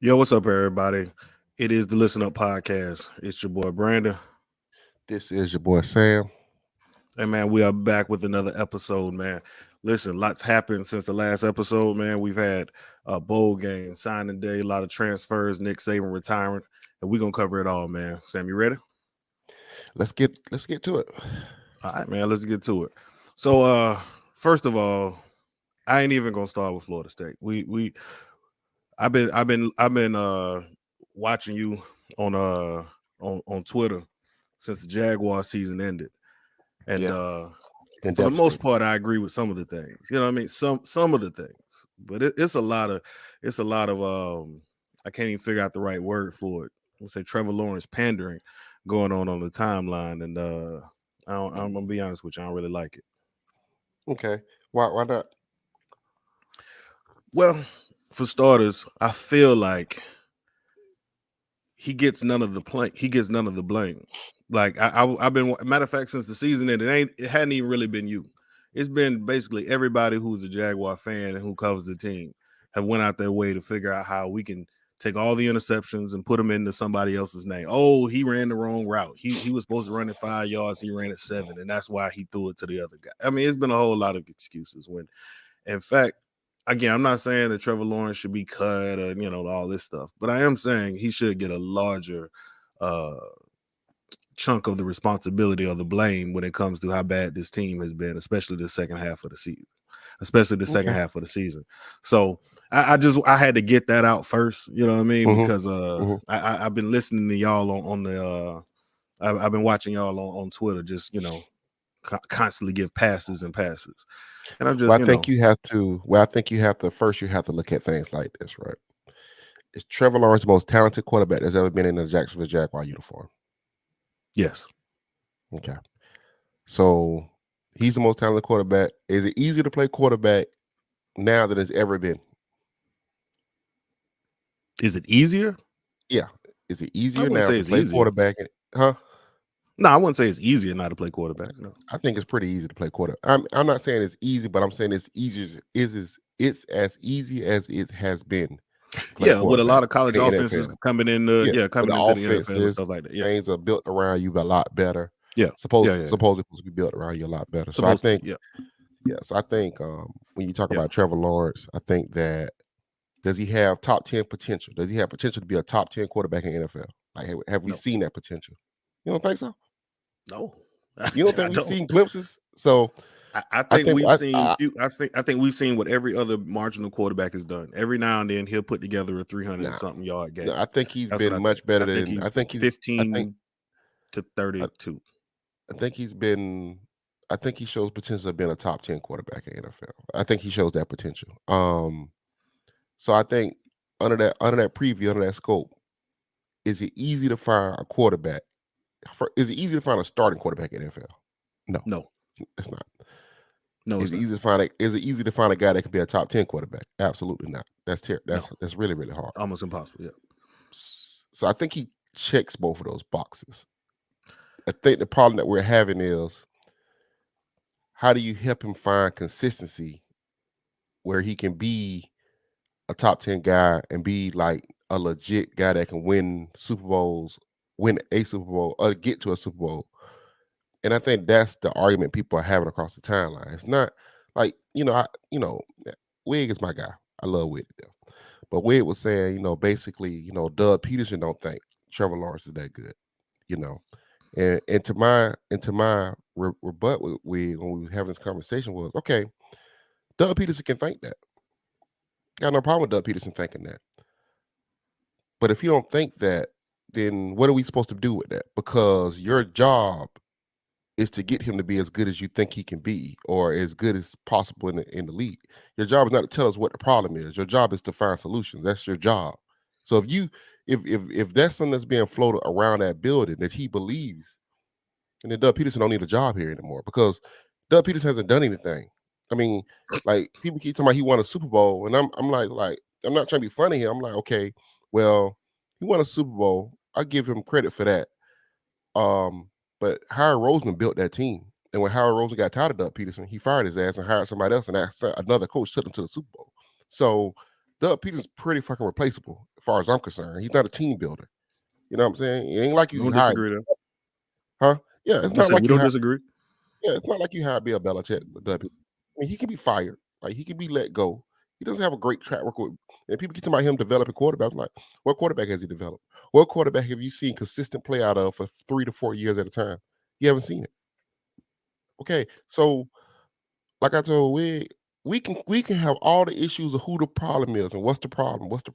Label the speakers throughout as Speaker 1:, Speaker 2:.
Speaker 1: Yo, what's up, everybody? It is the Listen Up Podcast. It's your boy Brandon.
Speaker 2: This is your boy Sam.
Speaker 1: Hey, man, we are back with another episode, man. Listen, lots happened since the last episode, man. We've had a bowl game, signing day, a lot of transfers, Nick Saban retiring, and we're gonna cover it all, man. Sam, you ready?
Speaker 2: Let's get to it.
Speaker 1: All right, man. Let's get to it. So, first of all, I ain't even gonna start with Florida State. I've been watching you on on Twitter since the Jaguar season ended. And
Speaker 2: Yeah, been
Speaker 1: for the most
Speaker 2: devastated.
Speaker 1: part, I agree with some of the things. You know what I mean? Some of the things, but it's a lot of I can't even figure out the right word for it. Let's say Trevor Lawrence pandering going on the timeline, and I'm gonna be honest with you, I don't really like it.
Speaker 2: Okay, why not?
Speaker 1: Well, for starters, I feel like he gets none of the blame. Like I've been matter of fact since the season ended, it hadn't even really been you. It's been basically everybody who's a Jaguar fan and who covers the team have went out their way to figure out how we can take all the interceptions and put them into somebody else's name. Oh, he ran the wrong route. He was supposed to run it 5 yards, he ran it 7, and that's why he threw it to the other guy. I mean, it's been a whole lot of excuses when in fact, again, I'm not saying that Trevor Lawrence should be cut or all this stuff, but I am saying he should get a larger uh chunk of the responsibility or the blame when it comes to how bad this team has been, especially the second half of the season. Especially the second
Speaker 2: Okay.
Speaker 1: half of the season. So I had to get that out first, you know what I mean?
Speaker 2: Mm-hmm.
Speaker 1: Because
Speaker 2: Mm-hmm.
Speaker 1: I've been listening to y'all on the I've been watching y'all on Twitter, just constantly give passes and passes. And I'm
Speaker 2: Well,
Speaker 1: just,
Speaker 2: I think you have to. Well, I think you have to first. You have to look at things like this, right? Is Trevor Lawrence the most talented quarterback that's ever been in a Jacksonville Jaguar uniform?
Speaker 1: yes.
Speaker 2: Okay, so he's the most talented quarterback. Is it easier to play quarterback now than it's ever been?
Speaker 1: Is it easier?
Speaker 2: Yeah. Is it
Speaker 1: I
Speaker 2: easier
Speaker 1: wouldn't
Speaker 2: now
Speaker 1: say
Speaker 2: to
Speaker 1: it's
Speaker 2: play
Speaker 1: easier.
Speaker 2: quarterback? Huh?
Speaker 1: No, I wouldn't say it's easier not to play quarterback. No.
Speaker 2: I think it's pretty easy to play quarter. I'm not saying it's easy, but I'm saying it's easy. It's as easy as it has been to play
Speaker 1: Yeah, with a
Speaker 2: quarterback
Speaker 1: lot of college
Speaker 2: in the
Speaker 1: offenses
Speaker 2: NFL.
Speaker 1: coming in,
Speaker 2: Yeah, with
Speaker 1: coming
Speaker 2: the
Speaker 1: into the NFL and
Speaker 2: offenses,
Speaker 1: stuff like that. Yeah,
Speaker 2: things are built around you a lot better.
Speaker 1: yeah, yeah.
Speaker 2: Supposedly supposed to be built around you a lot better. So I
Speaker 1: Supposed to be.
Speaker 2: think,
Speaker 1: Yeah,
Speaker 2: yeah. So I think when you talk
Speaker 1: yeah.
Speaker 2: about Trevor Lawrence, I think that does he have top 10 potential? Does he have potential to be a top 10 quarterback in the NFL? Like, have we
Speaker 1: No,
Speaker 2: seen that potential? You don't think so?
Speaker 1: no,
Speaker 2: You don't think
Speaker 1: I
Speaker 2: we've
Speaker 1: don't.
Speaker 2: seen glimpses? So
Speaker 1: I
Speaker 2: I
Speaker 1: think
Speaker 2: think
Speaker 1: we've seen few. I think we've seen what every other marginal quarterback has done. Every now and then he'll put together a 300 and
Speaker 2: nah.
Speaker 1: something yard
Speaker 2: No,
Speaker 1: game.
Speaker 2: I think he's
Speaker 1: That's what
Speaker 2: been
Speaker 1: I think.
Speaker 2: much better
Speaker 1: I think
Speaker 2: than
Speaker 1: he's
Speaker 2: I think
Speaker 1: 15 to
Speaker 2: I,
Speaker 1: 32.
Speaker 2: I think he's been I think he shows potential of being a top 10 quarterback in NFL. I think he shows that potential. So I think under that preview, under that scope, is it easy to find a quarterback? Is it easy to find a starting quarterback in NFL? No,
Speaker 1: No,
Speaker 2: it's not.
Speaker 1: no, it's
Speaker 2: Is it
Speaker 1: not.
Speaker 2: easy to find is it easy to find a guy that can be a top 10 quarterback? Absolutely not.
Speaker 1: No,
Speaker 2: That's really, really hard.
Speaker 1: almost impossible. Yeah.
Speaker 2: So I think he checks both of those boxes. I think the problem that we're having is how do you help him find consistency where he can be a top 10 guy and be like a legit guy that can win Super Bowls, win a Super Bowl, or get to a Super Bowl. And I think that's the argument people are having across the timeline. It's not like, Wig is my guy. I love Wig to death. But Wig was saying, basically, Doug Peterson don't think Trevor Lawrence is that good, you know. And to my rebut with Wig when we were having this conversation was, okay, Doug Peterson can think that. Got no problem with Doug Peterson thinking that. But if you don't think that, then what are we supposed to do with that? Because your job is to get him to be as good as you think he can be, or as good as possible in the league. Your job is not to tell us what the problem is. Your job is to find solutions. That's your job. So if that's something that's being floated around that building that he believes, and then Doug Peterson don't need a job here anymore because Doug Peterson hasn't done anything. I mean, like people keep talking about he won a Super Bowl, and I'm like I'm not trying to be funny here. I'm like, okay, well, he won a Super Bowl. I give him credit for that. But Howard Roseman built that team. And when Howard Roseman got tired of Doug Peterson, he fired his ass and hired somebody else, and another coach took him to the Super Bowl. So Doug Peterson's pretty fucking replaceable as far as I'm concerned. He's not a team builder. You know what I'm saying? It ain't like
Speaker 1: We
Speaker 2: you
Speaker 1: don't
Speaker 2: hired,
Speaker 1: disagree there.
Speaker 2: huh? Yeah, it's
Speaker 1: We
Speaker 2: not
Speaker 1: said we
Speaker 2: like you
Speaker 1: don't
Speaker 2: hired.
Speaker 1: disagree.
Speaker 2: Yeah, it's not like you hired Bill Belichick. Doug Peterson. I mean, he can be fired. Like he can be let go. He doesn't have a great track record. And people keep talking about him developing quarterbacks. I'm like, what quarterback has he developed? What quarterback have you seen consistent play out of for 3 to 4 years at a time? You haven't seen it. Okay, so like I told we can have all the issues of who the problem is and what's the problem, this the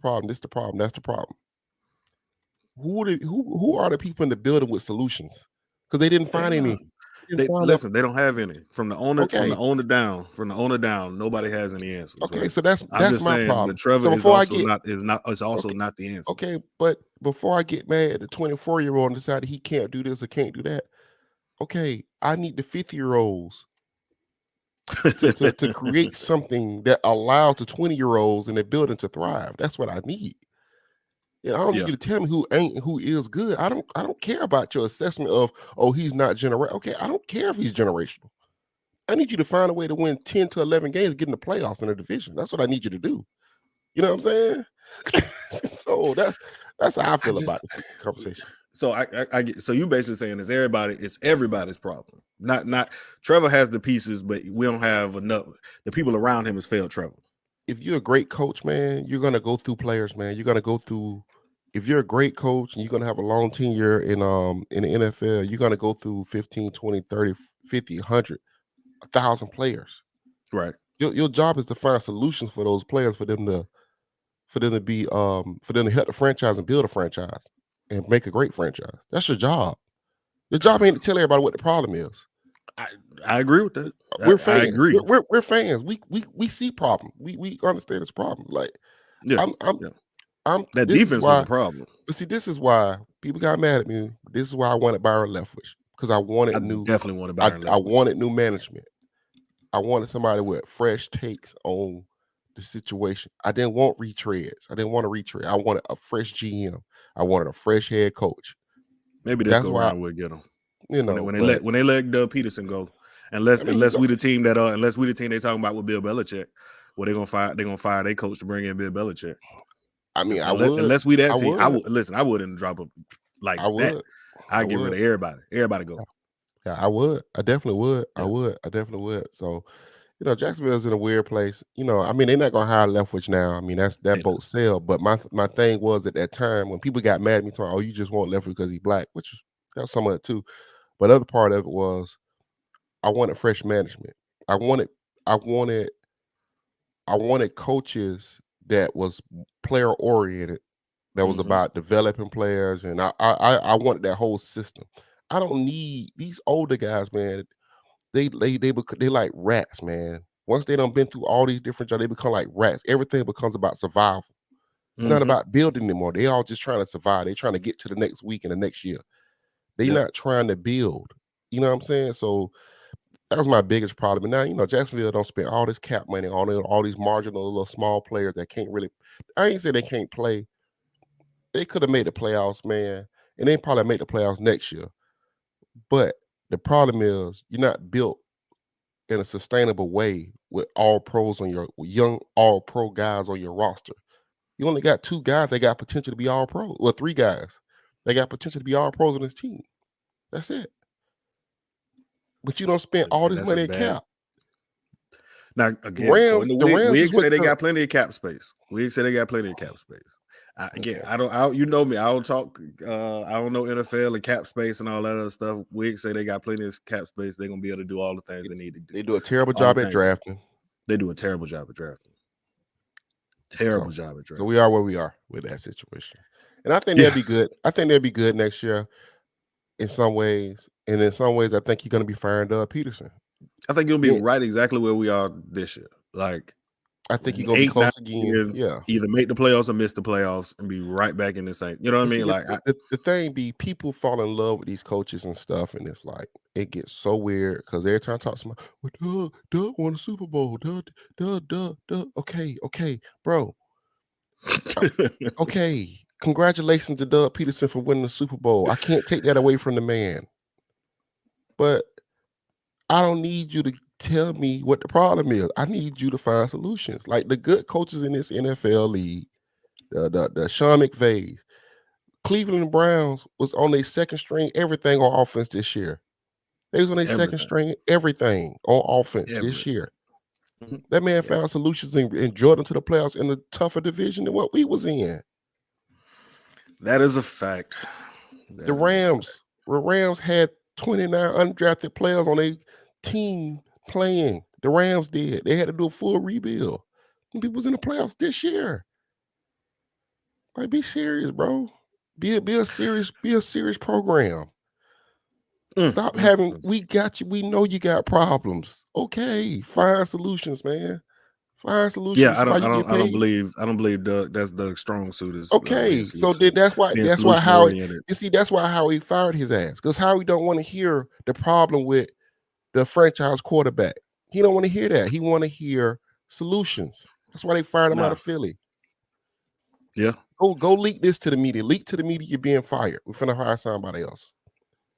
Speaker 2: problem, that's the problem. Who are the people in the building with solutions? Because they didn't
Speaker 1: Hell
Speaker 2: find
Speaker 1: no.
Speaker 2: any. They didn't
Speaker 1: They
Speaker 2: find out.
Speaker 1: listen. They don't have any from the owner. From the
Speaker 2: Okay,
Speaker 1: owner down. From the owner down. Nobody has any answers,
Speaker 2: okay,
Speaker 1: right?
Speaker 2: so that's
Speaker 1: I'm
Speaker 2: that's
Speaker 1: just
Speaker 2: my
Speaker 1: saying. But
Speaker 2: problem.
Speaker 1: Trevor
Speaker 2: So
Speaker 1: is
Speaker 2: before I
Speaker 1: also
Speaker 2: get
Speaker 1: not. Is not. Is also
Speaker 2: okay,
Speaker 1: not the answer.
Speaker 2: okay, but before I get mad at the 24-year-old and decide he can't do this or can't do that, okay, I need the 50-year-olds to create something that allows the 20-year-olds in the building to thrive. That's what I need. And I don't need
Speaker 1: Yeah.
Speaker 2: you to tell me who is good. I don't care about your assessment of, oh, he's not generational. Okay, I don't care if he's generational. I need you to find a way to win 10 to 11 games, get in the playoffs in a division. That's what I need you to do. You know what I'm saying? So that's how I
Speaker 1: I
Speaker 2: feel
Speaker 1: just.
Speaker 2: about this conversation.
Speaker 1: So I get. So you basically saying it's everybody. It's everybody's problem. Not. Trevor has the pieces, but we don't have enough. The people around him has failed Trevor.
Speaker 2: If you're a great coach, man, you're gonna go through players, man. You're gonna go through. If you're a great coach and you're gonna have a long tenure in the NFL, you're gonna go through 15, 20, 30, 50, 100, 1,000 players.
Speaker 1: Right.
Speaker 2: Your job is to find solutions for those players for them to help the franchise and build a franchise and make a great franchise. That's your job. Your job ain't to tell everybody what the problem is.
Speaker 1: I agree with that.
Speaker 2: We're
Speaker 1: I
Speaker 2: fans.
Speaker 1: agree.
Speaker 2: We're fans. We see problems. We understand it's problems. Like
Speaker 1: Yeah.
Speaker 2: I'm I'm
Speaker 1: Yeah.
Speaker 2: I'm
Speaker 1: That
Speaker 2: this is
Speaker 1: defense was a
Speaker 2: why
Speaker 1: problem.
Speaker 2: but see this is why people got mad at me. This is why I wanted Byron Leftwich. Because I
Speaker 1: I
Speaker 2: wanted new
Speaker 1: definitely want to
Speaker 2: I,
Speaker 1: Byron
Speaker 2: I
Speaker 1: Leftwich.
Speaker 2: wanted new management. I wanted somebody with fresh takes on the situation. I didn't want retreads. I didn't want a retread. I wanted a fresh GM. I wanted a fresh head coach.
Speaker 1: Maybe this
Speaker 2: That's
Speaker 1: go
Speaker 2: why,
Speaker 1: around we'll get him
Speaker 2: but
Speaker 1: when they let Doug Peterson go.
Speaker 2: I
Speaker 1: Unless
Speaker 2: mean, he's
Speaker 1: unless we the team that unless we the team they talking about with Bill Belichick, well they're gonna fire their coach to bring in Bill Belichick.
Speaker 2: I mean,
Speaker 1: Unless we that
Speaker 2: I
Speaker 1: team, I
Speaker 2: would,
Speaker 1: would listen. I wouldn't drop a like
Speaker 2: I
Speaker 1: that.
Speaker 2: would, I
Speaker 1: I get rid
Speaker 2: would.
Speaker 1: of everybody. Everybody go.
Speaker 2: Yeah, I would. I definitely would.
Speaker 1: Yeah.
Speaker 2: I definitely would. So, Jacksonville's in a weird place. I mean, they're not gonna hire Leftwich now. I mean, that
Speaker 1: Hey,
Speaker 2: boat sailed. But my thing was at that time when people got mad at me, talking, "Oh, you just want Leftwich because he's black," which is that was some of it too. But other part of it was I wanted fresh management. I wanted I wanted I wanted coaches that was player oriented, that was
Speaker 1: mhm.
Speaker 2: about developing players, and I wanted that whole system. I don't need these older guys, man. They like rats, man. Once they done been through all these different jobs, they become like rats. Everything becomes about survival. It's not
Speaker 1: Mhm.
Speaker 2: about building anymore. They all just trying to survive. They trying to get to the next week and the next year. They
Speaker 1: Yep.
Speaker 2: not trying to build. You know what I'm saying? So that was my biggest problem. And now, Jacksonville don't spend all this cap money on it, all these marginal little small players that can't really. I ain't say they can't play. They could have made the playoffs, man, and they probably make the playoffs next year. But the problem is you're not built in a sustainable way with all pros on with young all pro guys on your roster. You only got 2 guys that got potential to be all pro. Well, 3 guys. They got potential to be all pros on this team. That's it. But you don't spend all
Speaker 1: And
Speaker 2: this
Speaker 1: that's a
Speaker 2: money in
Speaker 1: bad.
Speaker 2: cap.
Speaker 1: Now
Speaker 2: The
Speaker 1: again,
Speaker 2: Rams,
Speaker 1: according to
Speaker 2: the Rams
Speaker 1: Wig
Speaker 2: just went
Speaker 1: say they
Speaker 2: to
Speaker 1: got plenty of cap space. Wig say they got plenty of cap space. Again,
Speaker 2: okay.
Speaker 1: you know me. I don't talk. I don't know NFL and cap space and all that other stuff. Wig say they got plenty of cap space. They're gonna be able to do all the things they need to do.
Speaker 2: They do a terrible
Speaker 1: All the
Speaker 2: job at
Speaker 1: things
Speaker 2: drafting.
Speaker 1: they do a terrible job at drafting. Terrible
Speaker 2: So
Speaker 1: job at
Speaker 2: so
Speaker 1: drafting.
Speaker 2: we are where we are with that situation. And I think they'll
Speaker 1: Yeah,
Speaker 2: be good. I think they'll be good next year in some ways. And in some ways, I think you're gonna be firing Doug Peterson.
Speaker 1: I think you'll be
Speaker 2: Yeah,
Speaker 1: right exactly where we are this year. Like
Speaker 2: I think you're gonna be
Speaker 1: 8, 9
Speaker 2: close again.
Speaker 1: wins,
Speaker 2: Yeah.
Speaker 1: either make the playoffs or miss the playoffs, and be right back in the same. You know what I
Speaker 2: But see,
Speaker 1: mean?
Speaker 2: the,
Speaker 1: Like,
Speaker 2: the, the thing be, people fall in love with these coaches and stuff, and it's like it gets so weird because every time I talk to somebody, well, Doug won a Super Bowl. Doug. Okay, bro. Okay, congratulations to Doug Peterson for winning the Super Bowl. I can't take that away from the man, but I don't need you to tell me what the problem is. I need you to find solutions. Like the good coaches in this NFL league, the Sean McVays, Cleveland Browns was on their second string everything on offense this year. They was on their second
Speaker 1: Everything.
Speaker 2: string everything on offense this
Speaker 1: Everything.
Speaker 2: year.
Speaker 1: Mhm.
Speaker 2: That man
Speaker 1: Yeah.
Speaker 2: found solutions and Jordan to the playoffs in a tougher division than what we was in.
Speaker 1: That is a fact.
Speaker 2: The
Speaker 1: That is a fact.
Speaker 2: Rams had 29 undrafted players on their team playing. The Rams did. They had to do a full rebuild. And people was in the playoffs this year. Like, be serious, bro. Be a serious program. Stop having.
Speaker 1: Mm.
Speaker 2: We got you. We know you got problems. Okay, find solutions, man. Find solutions.
Speaker 1: Yeah,
Speaker 2: This is why you get paid.
Speaker 1: I don't believe Doug. That's Doug's strong suit is being
Speaker 2: Okay, so then
Speaker 1: solution, being
Speaker 2: that's why
Speaker 1: solution
Speaker 2: Howie.
Speaker 1: oriented.
Speaker 2: You see, that's why Howie fired his ass because Howie don't want to hear the problem with the franchise quarterback. He don't want to hear that. He want to hear solutions. That's why they fired him out
Speaker 1: Nah.
Speaker 2: of Philly.
Speaker 1: Yeah.
Speaker 2: Go leak this to the media. Leak to the media you're being fired. We're finna hire somebody else.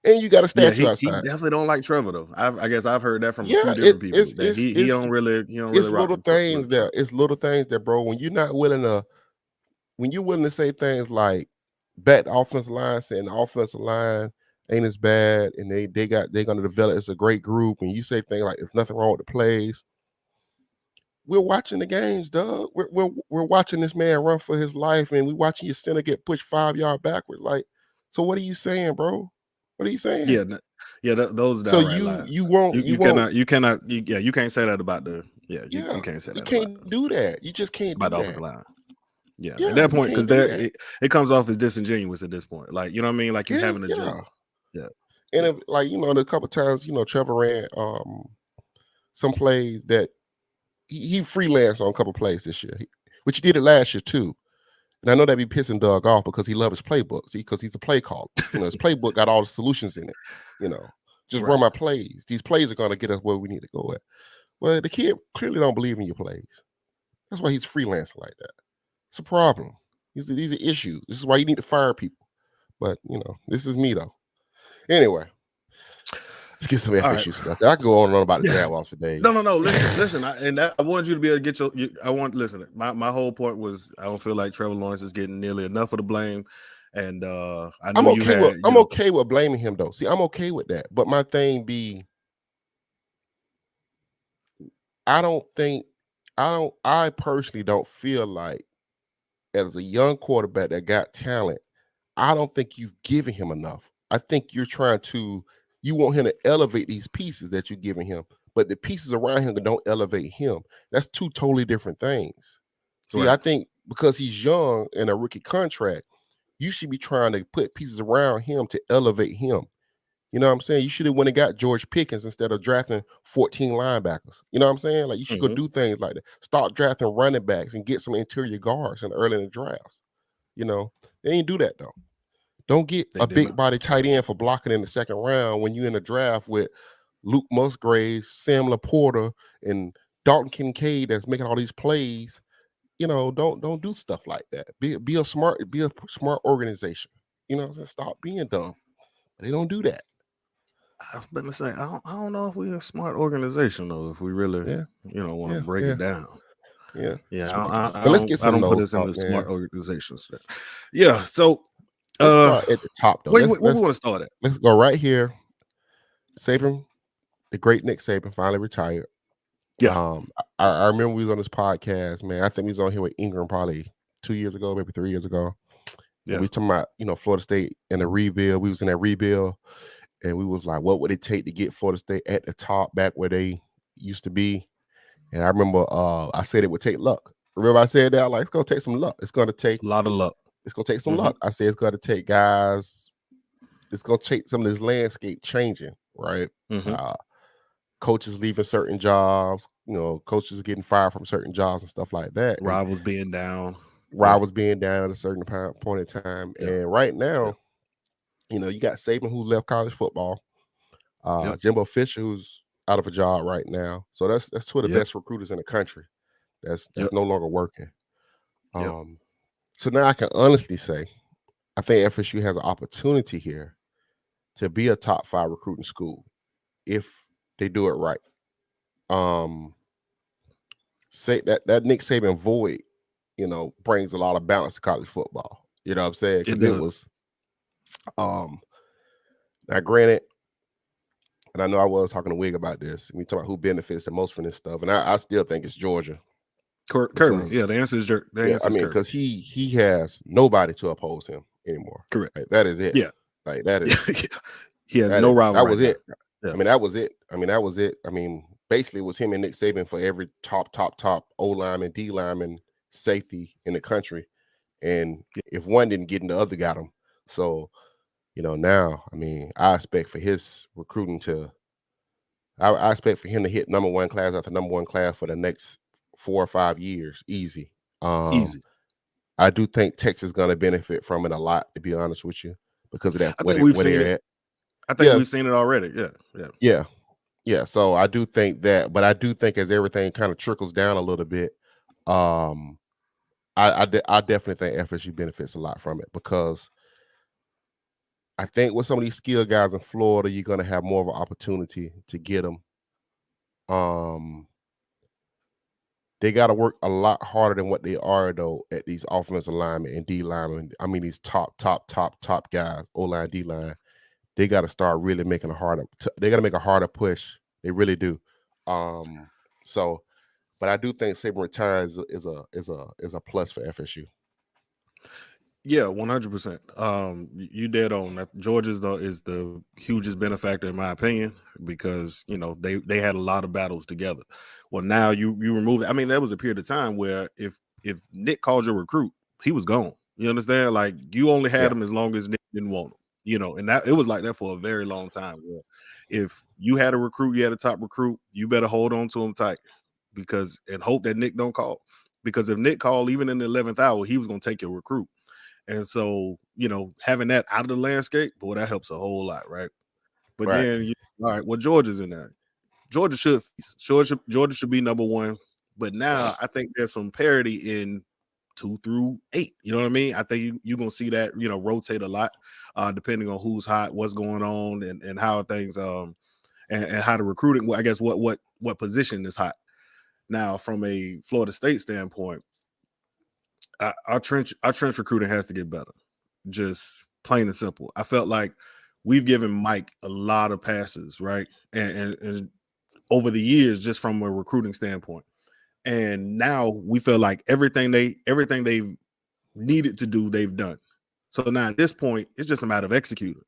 Speaker 2: And you got a
Speaker 1: Yeah.
Speaker 2: statue
Speaker 1: He
Speaker 2: outside.
Speaker 1: definitely don't like Trevor though. I guess I've heard that from a
Speaker 2: Yeah,
Speaker 1: few different people that he don't really
Speaker 2: it's
Speaker 1: rock
Speaker 2: little
Speaker 1: with
Speaker 2: things
Speaker 1: Trevor.
Speaker 2: that, bro. When you're willing to say things like back the offensive line, saying the offensive line ain't as bad, and they're gonna develop as a great group, and you say things like there's nothing wrong with the plays. We're watching the games, Doug. We're watching this man run for his life, and we watching your center get pushed 5 yards backwards. Like, so what are you saying, bro? What are you saying?
Speaker 1: Yeah. Yeah. Those
Speaker 2: So
Speaker 1: downright lies. You can't say that about you
Speaker 2: yeah,
Speaker 1: can't say
Speaker 2: you
Speaker 1: that about
Speaker 2: can't do that. You just can't
Speaker 1: the
Speaker 2: do
Speaker 1: offensive
Speaker 2: that.
Speaker 1: line. Yeah, at
Speaker 2: Yeah,
Speaker 1: that
Speaker 2: you
Speaker 1: point, because
Speaker 2: can't do that.
Speaker 1: it comes off as disingenuous at this point. Like, you know what I mean? Like you have an
Speaker 2: Yeah.
Speaker 1: agenda. Yeah.
Speaker 2: And
Speaker 1: Yeah.
Speaker 2: if, like, a couple times, Trevor ran some plays that he freelanced on a couple plays this year, which he did it last year too. And I know that be pissing Doug off because he loves his playbook. See, because he's a play caller. His playbook got all the solutions in it. Just run
Speaker 1: Right.
Speaker 2: my plays. These plays are going to get us where we need to go at. Well, the kid clearly don't believe in your plays. That's why he's freelancing like that. It's a problem. These are issues. This is why you need to fire people. But this is me though. Anyway, let's get some
Speaker 1: All right.
Speaker 2: FSU stuff. I can go on and on about the
Speaker 1: Yeah.
Speaker 2: Jaguars for days.
Speaker 1: No. Listen. I wanted you to be able to get listen. My whole point was I don't feel like Trevor Lawrence is getting nearly enough of the blame, and I knew you had.
Speaker 2: I'm okay with blaming him though. See, I'm okay with that. But my thing be, I personally don't feel like as a young quarterback that got talent, I don't think you've given him enough. I think you want him to elevate these pieces that you're giving him, but the pieces around him don't elevate him. That's two totally different things. See,
Speaker 1: Right.
Speaker 2: I think because he's young in a rookie contract, you should be trying to put pieces around him to elevate him. You know what I'm saying? You should have went and got George Pickens instead of drafting 14 linebackers. You know what I'm saying? Like, you should go do things like that. Start drafting running backs and get some interior guards early in the drafts. They ain't do that though. Don't get
Speaker 1: They
Speaker 2: a
Speaker 1: did
Speaker 2: big
Speaker 1: not.
Speaker 2: body tight end for blocking in the second round when you in the draft with Luke Musgraves, Sam Laporta, and Dalton Kincaid that's making all these plays. Don't do stuff like that. Be a smart organization. What I'm saying? Stop being dumb. They don't do that.
Speaker 1: I was about to say I don't know if we're a smart organization though. If we really want to break it down.
Speaker 2: Yeah.
Speaker 1: Yeah,
Speaker 2: It's ridiculous. But let's get
Speaker 1: I
Speaker 2: some
Speaker 1: don't put
Speaker 2: nose
Speaker 1: us in
Speaker 2: talk,
Speaker 1: the smart
Speaker 2: man.
Speaker 1: organizations. Yeah, so
Speaker 2: Let's start at the top though.
Speaker 1: where we want to start at?
Speaker 2: Let's go right here. Saban, the great Nick Saban, finally retired.
Speaker 1: Yeah.
Speaker 2: I remember we was on this podcast, man. I think we was on here with Ingram probably 2 years ago, maybe 3 years ago. And we talking about, Florida State and the rebuild. We was in that rebuild, and we was like, what would it take to get Florida State at the top, back where they used to be? And I remember I said it would take luck. Remember I said that? Like, it's gonna take some luck. It's gonna take
Speaker 1: a lot of luck.
Speaker 2: It's gonna take some luck. I said it's gonna take guys. It's gonna take some of this landscape changing, right? Coaches leaving certain jobs, coaches are getting fired from certain jobs and stuff like that.
Speaker 1: Rivals being down.
Speaker 2: Being down at a certain point in time. Yeah. And right now, you got Saban who left college football. Jimbo Fisher who's out of a job right now. So that's two of the best recruiters in the country. That's no longer working. So now I can honestly say, I think FSU has an opportunity here to be a top 5 recruiting school if they do it right. um say that Nick Saban void, brings a lot of balance to college football. You know what I'm saying?
Speaker 1: It
Speaker 2: Because it
Speaker 1: does.
Speaker 2: was now granted, and I know I was talking to Wig about this. We talk about who benefits the most from this stuff, and I still think it's Georgia
Speaker 1: Kirby. Yeah,
Speaker 2: because
Speaker 1: the answer is Kirby.
Speaker 2: because he has nobody to oppose him anymore.
Speaker 1: Correct.
Speaker 2: Like, that is it.
Speaker 1: Yeah.
Speaker 2: Like that
Speaker 1: Yeah.
Speaker 2: is
Speaker 1: He has no rival
Speaker 2: that
Speaker 1: right
Speaker 2: was
Speaker 1: now.
Speaker 2: it.
Speaker 1: Yeah.
Speaker 2: That was it. That was it. Basically it was him and Nick Saban for every top O lineman, D lineman, safety in the country. And if one didn't get him, the other got him. So, now, I expect for his recruiting I expect for him to hit number one class after number one class for the next 4 or 5 years. Easy.
Speaker 1: Easy.
Speaker 2: I do think Texas is going to benefit from it a lot, to be honest with you, because of that
Speaker 1: I think we've
Speaker 2: where
Speaker 1: seen
Speaker 2: they're
Speaker 1: it.
Speaker 2: at.
Speaker 1: I think we've seen it already. Yeah.
Speaker 2: Yeah. So I do think that, but I do think as everything kind of trickles down a little bit, I definitely think FSU benefits a lot from it, because I think with some of these skilled guys in Florida, you're going to have more of an opportunity to get them. They got to work a lot harder than what they are, though, at these offensive linemen and D linemen. These top guys, O line, D line. They got to start really making they got to make a harder push. They really do. So, but I do think Saban retires is a plus for FSU.
Speaker 1: Yeah, 100%. You dead on that. Georgia is the hugest benefactor in my opinion, because they had a lot of battles together. Well, now you remove it. There was a period of time where if Nick called your recruit, he was gone. You understand? Like, you only had him as long as Nick didn't want him. And that it was like that for a very long time. Where if you had a recruit, you had a top recruit, you better hold on to him tight, and hope that Nick don't call. Because if Nick called even in the 11th hour, he was gonna take your recruit. And so, having that out of the landscape, boy, that helps a whole lot, right? But
Speaker 2: Right.
Speaker 1: then, all right, well, Georgia's in there. Georgia should be number one. But now I think there's some parity in 2 through 8. You know what I mean? I think you're gonna see that rotate a lot, depending on who's hot, what's going on, and how things and how the recruiting. Well, I guess what position is hot. Now, from a Florida State standpoint, our trench recruiting has to get better. Just plain and simple. I felt like we've given Mike a lot of passes, right? And over the years, just from a recruiting standpoint. And now we feel like everything they've needed to do, they've done. So now at this point, it's just a matter of executing.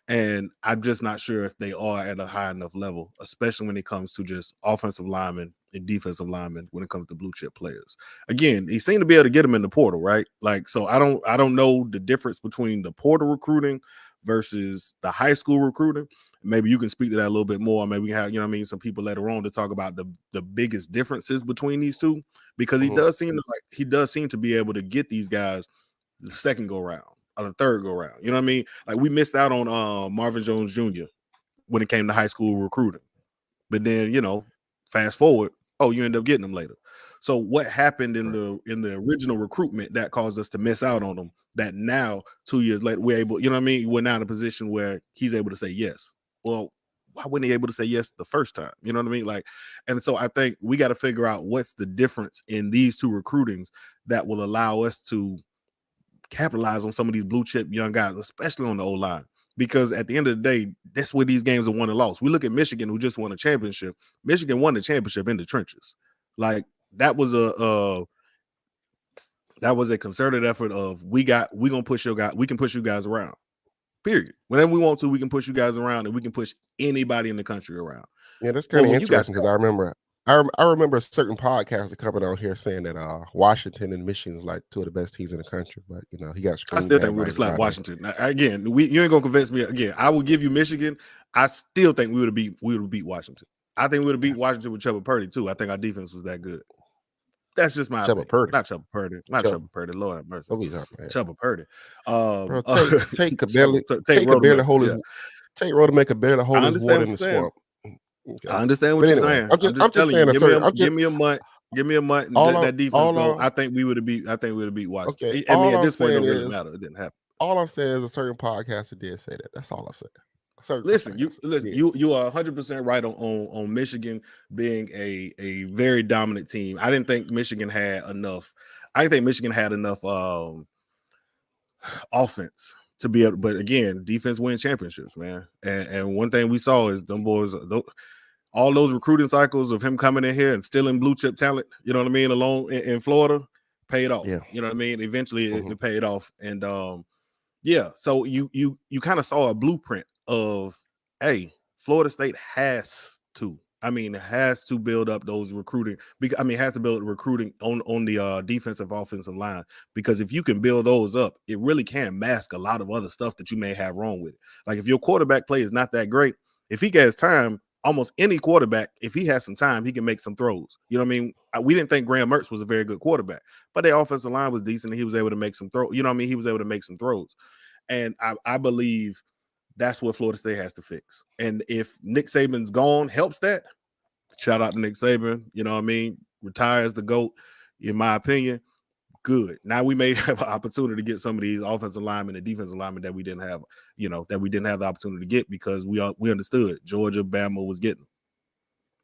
Speaker 1: And I'm just not sure if they are at a high enough level, especially when it comes to just offensive linemen and defensive linemen when it comes to blue chip players. Again, he seemed to be able to get them in the portal, right? Like, so I don't know the difference between the portal recruiting versus the high school recruiting. Maybe you can speak to that a little bit more. Maybe we have, some people later on to talk about the biggest differences between these two, because he does seem to be able to get these guys the second go round or the third go round. You know what I mean? Like, we missed out on Marvin Jones Jr. when it came to high school recruiting. But then, fast forward, you end up getting them later. So what happened in the original recruitment that caused us to miss out on them, that now 2 years later we're able, we're now in a position where he's able to say yes. Well, why wasn't he able to say yes the first time? You know what I mean? Like, and so I think we got to figure out what's the difference in these two recruitings that will allow us to capitalize on some of these blue chip young guys, especially on the O-line. Because at the end of the day, that's where these games are won and lost. We look at Michigan, who just won a championship. Michigan won the championship in the trenches. Like, that was a concerted effort of we can push you guys around. Period. Whenever we want to, we can push you guys around, and we can push anybody in the country around.
Speaker 2: Yeah, that's kind of interesting, because I remember a certain podcaster coming on here saying that Washington and Michigan is like two of the best teams in the country, but he got screened.
Speaker 1: I still think we would have slapped Washington. Again, you ain't gonna convince me. Again, I will give you Michigan. I still think we would have beat Washington. I think we would have beat Washington with Chuba Purdy too. I think our defense was that good. That's just my opinion. Not Chuba Purdy. Not Chuba Purdy. Lord have mercy. Chuba Purdy.
Speaker 2: Bro, take Rodemaker barely hold his water in the swamp.
Speaker 1: Okay. I understand what you're saying. I'm just telling you. Give me a month. Give me a month, and that defense go. I think we would have beat Washington.
Speaker 2: Okay.
Speaker 1: At this point, it don't really matter. It didn't happen.
Speaker 2: All I'm saying is a certain podcaster did say that. That's all I'm saying. certain
Speaker 1: Listen,
Speaker 2: class. Yeah,
Speaker 1: you are 100% right on Michigan being a very dominant team. I didn't think Michigan had enough. I think Michigan had enough offense to be able, but again, defense win championships, man. And one thing we saw is them boys, all those recruiting cycles of him coming in here and stealing blue chip talent, you know what I mean, alone in Florida, paid off.
Speaker 2: yeah.
Speaker 1: You know what I mean? Eventually
Speaker 2: Hmm.
Speaker 1: it paid off. And yeah, so you kind of saw a blueprint of, hey, Florida State has to. I mean, has to build up those recruiting. Because I mean, has to build recruiting on the defensive offensive line, because if you can build those up, it really can mask a lot of other stuff that you may have wrong with it. Like if your quarterback play is not that great, if he gets time, almost any quarterback, if he has some time, he can make some throws. You know what I mean? We didn't think Graham Mertz was a very good quarterback, but the offensive line was decent, and he was able to make some throws. You know what I mean? He was able to make some throws. And I believe that's what Florida State has to fix. And if Nick Saban's gone, helps that. Shout out to Nick Saban. You know what I mean? Retires the GOAT, in my opinion. Good. Now we may have an opportunity to get some of these offensive linemen and defensive linemen that we didn't have, that we didn't have the opportunity to get because we understood Georgia, Bama was getting.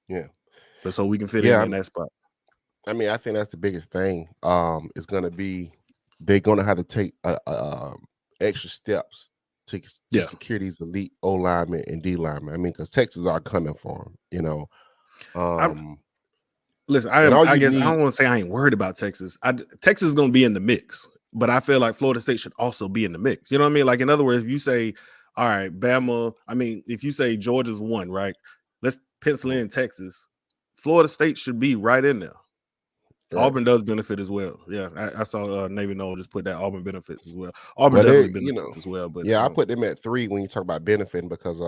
Speaker 2: Yeah.
Speaker 1: So we can fit
Speaker 2: Yeah.
Speaker 1: in that spot.
Speaker 2: I mean, I think that's the biggest thing. Is going to be they're going to have to take extra steps to secure these elite O linemen and D linemen. I mean, because Texas are coming for them.
Speaker 1: Listen,
Speaker 2: and all
Speaker 1: I
Speaker 2: you
Speaker 1: guess I
Speaker 2: need,
Speaker 1: don't want to say I ain't worried about Texas. Texas is going to be in the mix, but I feel like Florida State should also be in the mix. You know what I mean? Like, in other words, if you say, all right, Bama, I mean, if you say Georgia's one, right? Let's pencil in Texas. Florida State should be right in there.
Speaker 2: right?
Speaker 1: Auburn does benefit as well. Yeah, I saw Navy Noel just put that Auburn benefits as well. Auburn
Speaker 2: But
Speaker 1: definitely
Speaker 2: they,
Speaker 1: benefits as well. But
Speaker 2: yeah, I put them at 3 when you talk about benefiting because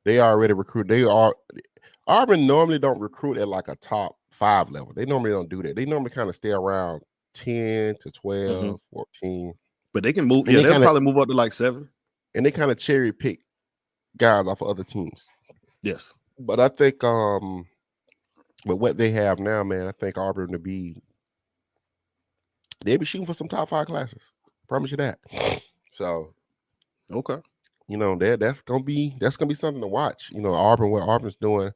Speaker 2: they already recruit. Auburn normally don't recruit at like a top 5 level. They normally don't do that. They normally kind of stay around 10 to 12, 14.
Speaker 1: But they can move.
Speaker 2: And
Speaker 1: Yeah,
Speaker 2: they
Speaker 1: they'll
Speaker 2: kinda,
Speaker 1: probably move up to like 7.
Speaker 2: and they kind of cherry pick guys off of other teams.
Speaker 1: Yes.
Speaker 2: But I think with what they have now, man, I think Auburn they'll be shooting for some top 5 classes. Promise you that. So
Speaker 1: Okay.
Speaker 2: that's gonna be something to watch. Auburn, what Auburn's doing.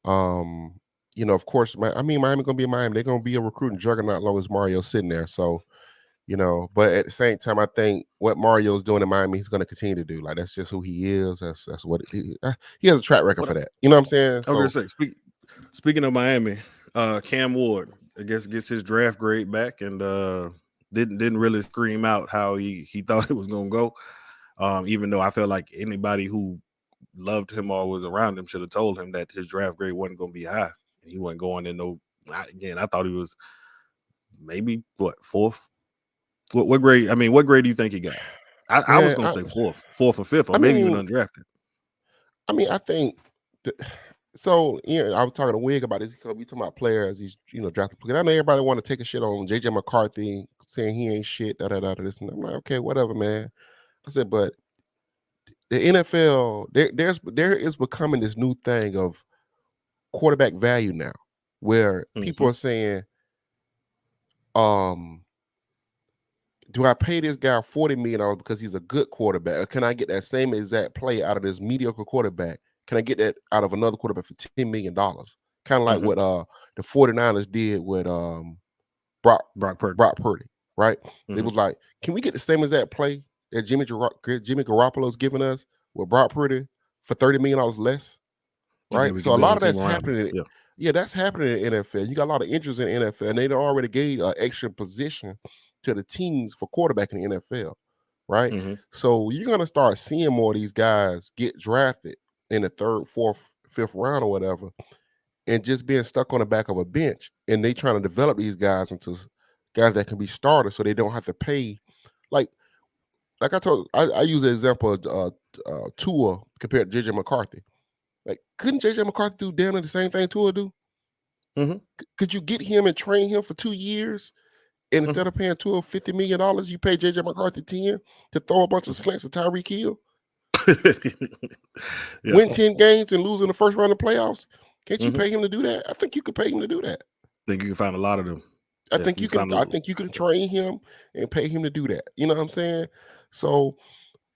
Speaker 2: Of course, Miami gonna be Miami. They're gonna be a recruiting juggernaut as long as Mario's sitting there. So, but at the same time, I think what Mario's doing in Miami, he's gonna continue to do. Like that's just who he is. That's what he has a track record for that. You know what I'm saying?
Speaker 1: I was gonna say, speaking of Miami, Cam Ward, I guess, gets his draft grade back and didn't really scream out how he thought it was gonna go. Even though I felt like anybody who loved him or was around him should have told him that his draft grade wasn't gonna be high. And he wasn't going in I thought he was maybe fourth. What grade? I mean, what grade do you think he got? I was gonna say fourth or fifth, or maybe even undrafted.
Speaker 2: I mean, I think so. I was talking to Wig about this because we talking about players. He's drafted players. I know everybody want to take a shit on JJ McCarthy saying he ain't shit. This and I'm like, okay, whatever, man. I said, but the NFL there is becoming this new thing of quarterback value now, where people are saying, do I pay this guy $40 million because he's a good quarterback? Or can I get that same exact play out of this mediocre quarterback? Can I get that out of another quarterback for $10 million? Kind of like what the 49ers did with Brock Purdy, right? It was like, can we get the same exact play that Jimmy Garoppolo's giving us with Brock Purdy for $30 million less? Right. So a lot of that's happening. Yeah, that's happening in the NFL. You got a lot of interest in the NFL, and they already gave an extra position to the teams for quarterback in the NFL, right? So you're gonna start seeing more of these guys get drafted in the 3rd, 4th, 5th round or whatever, and just being stuck on the back of a bench. And they trying to develop these guys into guys that can be starters, so they don't have to pay. Like I told, I use the example of Tua compared to JJ McCarthy. Like, couldn't JJ McCarthy do damn near the same thing Tua do? Could you get him and train him for 2 years, and instead of paying Tua $50 million, you pay JJ McCarthy 10 to throw a bunch of slants at Tyreek Hill? Win 10 games and lose in the first round of playoffs? Can't you pay him to do that? I think you could pay him to do that.
Speaker 1: I think you can find a lot of them.
Speaker 2: I think you can. I think you can train him and pay him to do that. You know what I'm saying? So